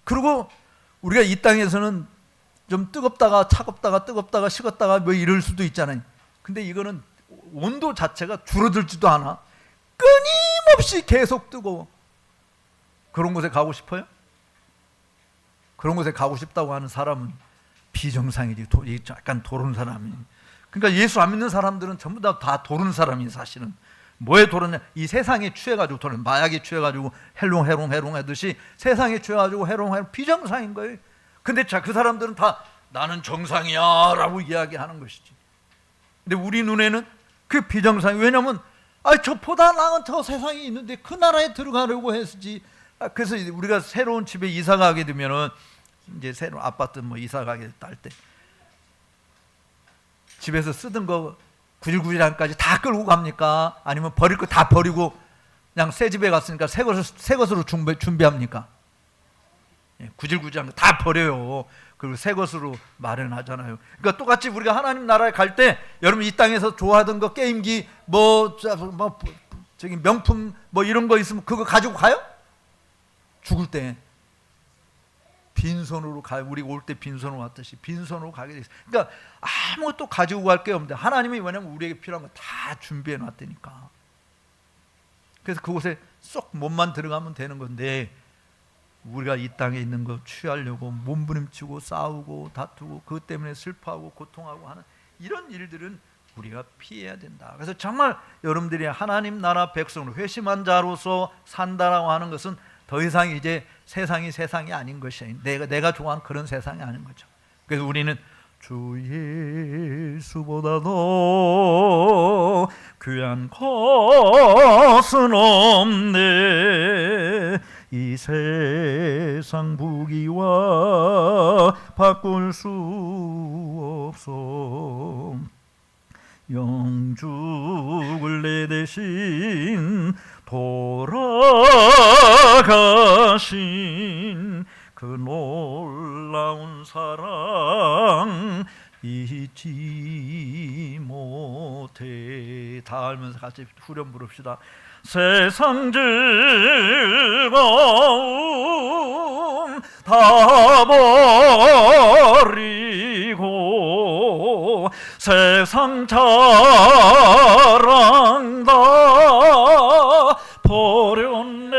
그리고 우리가 이 땅에서는 좀 뜨겁다가 차갑다가 뜨겁다가 식었다가 뭐 이럴 수도 있잖아요. 근데 이거는 온도 자체가 줄어들지도 않아. 끊임없이 계속 뜨거워. 그런 곳에 가고 싶어요? 그런 곳에 가고 싶다고 하는 사람은 비정상이지. 약간 도른 사람이. 그러니까 예수 안 믿는 사람들은 전부 다 도른 사람이 사실은. 뭐에 도르냐? 이 세상에 취해가지고 도는, 마약에 취해가지고 해롱 하듯이 세상에 취해가지고 해롱 비정상인 거예요. 근데 그 사람들은 다 나는 정상이야 라고 이야기하는 것이지. 근데 우리 눈에는 그 비정상이, 왜냐면 저보다 나은 저 세상이 있는데 그 나라에 들어가려고 했지. 그래서 우리가 새로운 집에 이사 가게 되면은, 이제 새로운 아파트 뭐 이사 가게 할 때 집에서 쓰던 거 구질구질한까지 다 끌고 갑니까? 아니면 버릴 거 다 버리고 그냥 새 집에 갔으니까 새 것으로 준비합니까? 구질구질한 거 다 버려요. 그리고 새 것으로 마련하잖아요. 그러니까 똑같이 우리가 하나님 나라에 갈 때, 여러분 이 땅에서 좋아하던 거, 게임기, 저기 명품 뭐 이런 거 있으면 그거 가지고 가요? 죽을 때 빈손으로 가요. 우리 올 때 빈손으로 왔듯이 빈손으로 가게 돼 있어요. 그러니까 아무것도 가지고 갈 게 없는데, 하나님이 뭐냐면 우리에게 필요한 거 다 준비해 놨다니까. 그래서 그곳에 쏙 몸만 들어가면 되는 건데, 우리가 이 땅에 있는 거 취하려고 몸부림치고 싸우고 다투고 그것 때문에 슬퍼하고 고통하고 하는 이런 일들은 우리가 피해야 된다. 그래서 정말 여러분들이 하나님 나라 백성으로 회심한 자로서 산다라고 하는 것은 더 이상 이제 세상이 아닌 것이에요. 내가 좋아하는 그런 세상이 아닌 거죠. 그래서 우리는 주 예수보다도 귀한 것은 없네. 이 세상 부귀와 바꿀 수 없어. 영죽을 내 대신 돌아가신 그 놀라운 사랑 잊지 못해. 다 알면서 같이 후렴 부릅시다. 세상 즐거움 다 버리고 세상 자랑 다 버렸네.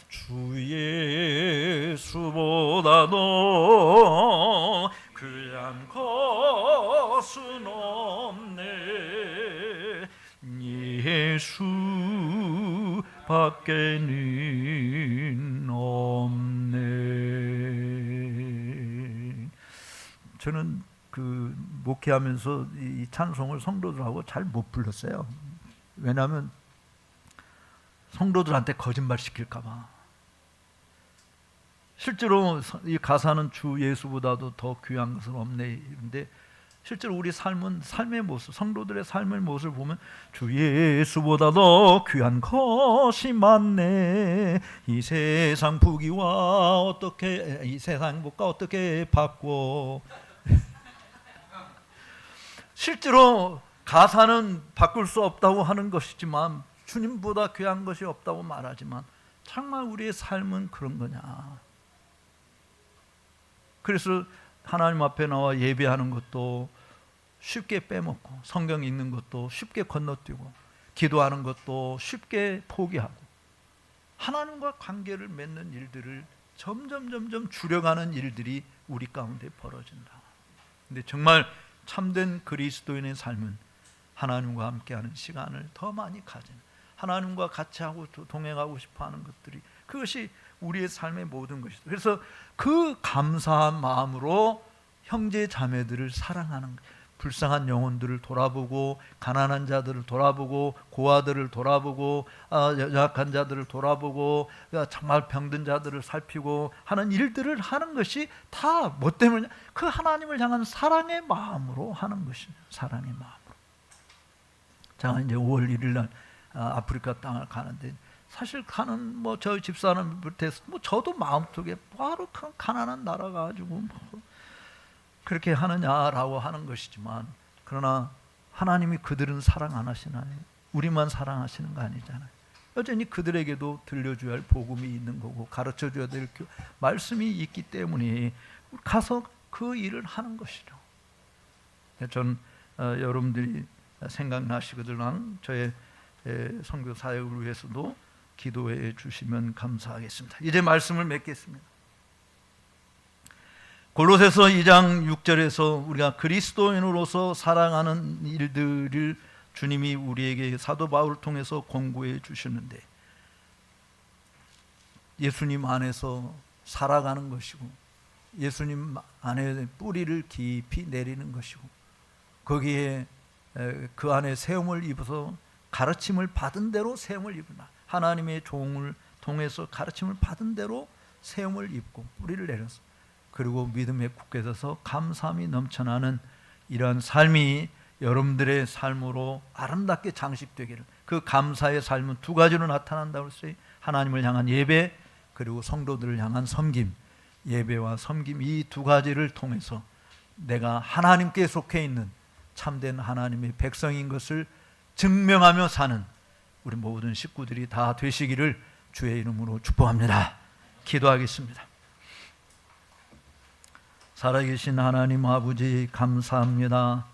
주 예수보다도 귀한 것은 없네. 예수 밖에는 없네. 저는 그 목회하면서 이 찬송을 성도들하고 잘 못 불렀어요. 왜냐하면 성도들한테 거짓말 시킬까 봐. 실제로 이 가사는 주 예수보다도 더 귀한 것은 없네. 근데 실제로 우리 삶의 모습, 성도들의 삶의 모습을 보면 주 예수보다도 귀한 것이 많네. 이 세상 부귀와 어떻게, 이 세상 행복과 어떻게 바꿔. 실제로 가사는 바꿀 수 없다고 하는 것이지만, 주님보다 귀한 것이 없다고 말하지만, 정말 우리의 삶은 그런 거냐. 그래서 하나님 앞에 나와 예배하는 것도 쉽게 빼먹고, 성경 읽는 것도 쉽게 건너뛰고, 기도하는 것도 쉽게 포기하고, 하나님과 관계를 맺는 일들을 점점 줄여가는 일들이 우리 가운데 벌어진다. 근데 정말 참된 그리스도인의 삶은 하나님과 함께하는 시간을 더 많이 가지는, 하나님과 같이 하고 동행하고 싶어하는 것들이, 그것이 우리의 삶의 모든 것이다. 그래서 그 감사한 마음으로 형제 자매들을 사랑하는 거예요. 불쌍한 영혼들을 돌아보고, 가난한 자들을 돌아보고, 고아들을 돌아보고, 연약한 자들을 돌아보고, 정말 병든 자들을 살피고 하는 일들을 하는 것이 다 뭐 때문이냐? 그 하나님을 향한 사랑의 마음으로 하는 것이죠. 사랑의 마음으로. 제가 이제 5월 1일 날 아프리카 땅을 가는데, 사실 가는 저 집사람 밑에서 저도 마음속에 바로 그 가난한 나라 가지고 그렇게 하느냐라고 하는 것이지만, 그러나 하나님이 그들은 사랑 안 하시나요? 우리만 사랑하시는 거 아니잖아요. 여전히 그들에게도 들려줘야 할 복음이 있는 거고, 가르쳐줘야 될 말씀이 있기 때문에 가서 그 일을 하는 것이죠. 전 여러분들이 생각나시거든 저의 선교 사역을 위해서도 기도해 주시면 감사하겠습니다. 이제 말씀을 맺겠습니다. 골로새서 2장 6절에서 우리가 그리스도인으로서 사랑하는 일들을 주님이 우리에게 사도 바울을 통해서 권고해 주시는데, 예수님 안에서 살아가는 것이고, 예수님 안에 뿌리를 깊이 내리는 것이고, 거기에 그 안에 세움을 입어서 가르침을 받은 대로 세움을 입으나, 하나님의 종을 통해서 가르침을 받은 대로 세움을 입고 뿌리를 내려서, 그리고 믿음에 굳게 서서 감사함이 넘쳐나는 이러한 삶이 여러분들의 삶으로 아름답게 장식되기를, 그 감사의 삶은 두 가지로 나타난다고 했어요. 하나님을 향한 예배, 그리고 성도들을 향한 섬김. 예배와 섬김, 이 두 가지를 통해서 내가 하나님께 속해 있는 참된 하나님의 백성인 것을 증명하며 사는 우리 모든 식구들이 다 되시기를 주의 이름으로 축복합니다. 기도하겠습니다. 살아계신 하나님 아버지, 감사합니다.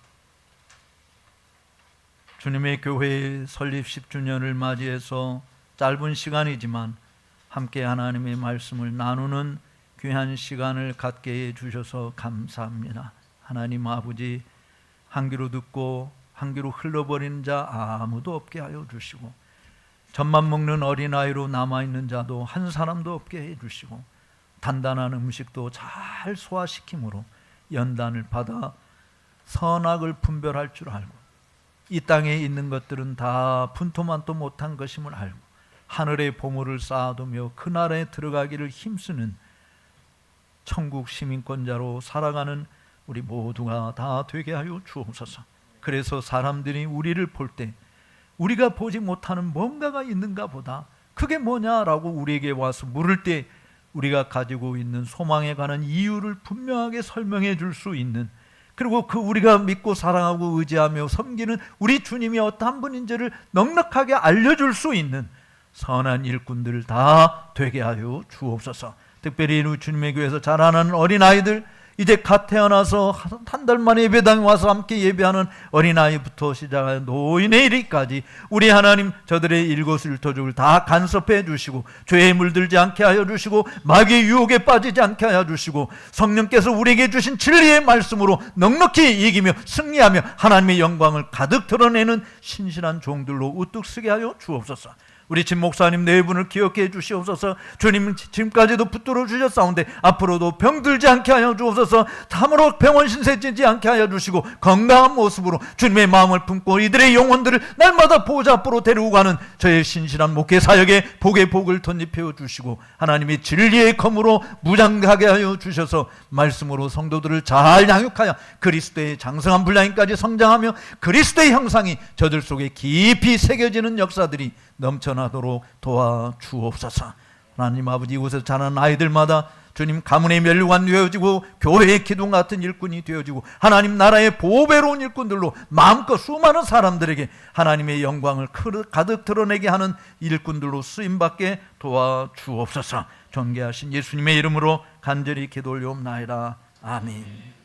주님의 교회의 설립 10주년을 맞이해서 짧은 시간이지만 함께 하나님의 말씀을 나누는 귀한 시간을 갖게 해주셔서 감사합니다. 하나님 아버지, 한 귀로 듣고 한 귀로 흘러버리는 자 아무도 없게 하여 주시고, 젖만 먹는 어린아이로 남아있는 자도 한 사람도 없게 해주시고, 단단한 음식도 잘 소화시킴으로 연단을 받아 선악을 분별할 줄 알고, 이 땅에 있는 것들은 다 분토만도 못한 것임을 알고, 하늘의 보물을 쌓아두며 그날에 들어가기를 힘쓰는 천국 시민권자로 살아가는 우리 모두가 다 되게 하여 주옵소서. 그래서 사람들이 우리를 볼 때 우리가 보지 못하는 뭔가가 있는가 보다, 그게 뭐냐라고 우리에게 와서 물을 때 우리가 가지고 있는 소망에 관한 이유를 분명하게 설명해 줄 수 있는, 그리고 그 우리가 믿고 사랑하고 의지하며 섬기는 우리 주님이 어떠한 분인지를 넉넉하게 알려줄 수 있는 선한 일꾼들 다 되게 하여 주옵소서. 특별히 주님의 교회에서 자라나는 어린아이들, 이제 갓 태어나서 한 달 만에 예배당에 와서 함께 예배하는 어린아이부터 시작하여 노인에 이르기까지 우리 하나님, 저들의 일거수일투족을 다 간섭해 주시고, 죄에 물들지 않게 하여 주시고, 마귀의 유혹에 빠지지 않게 하여 주시고, 성령께서 우리에게 주신 진리의 말씀으로 넉넉히 이기며 승리하며 하나님의 영광을 가득 드러내는 신실한 종들로 우뚝 서게 하여 주옵소서. 우리 진 목사님 네 분을 기억해 주시옵소서. 주님 지금까지도 붙들어 주셨사온데 앞으로도 병들지 않게 하여 주옵소서. 참으로 병원 신세지지 않게 하여 주시고, 건강한 모습으로 주님의 마음을 품고 이들의 영혼들을 날마다 보호자 앞으로 데리고 가는 저의 신실한 목회 사역에 복의 복을 덧입혀 주시고, 하나님의 진리의 검으로 무장하게 하여 주셔서 말씀으로 성도들을 잘 양육하여 그리스도의 장성한 분량까지 성장하며 그리스도의 형상이 저들 속에 깊이 새겨지는 역사들이 넘쳐나도록 도와주옵소서. 하나님 아버지, 이곳에서 자라는 아이들마다 주님 가문의 멸류관 되어지고 교회의 기둥 같은 일꾼이 되어지고 하나님 나라의 보배로운 일꾼들로 마음껏 수많은 사람들에게 하나님의 영광을 가득 드러내게 하는 일꾼들로 쓰임받게 도와주옵소서. 존귀하신 예수님의 이름으로 간절히 기도 올리옵나이다. 아멘.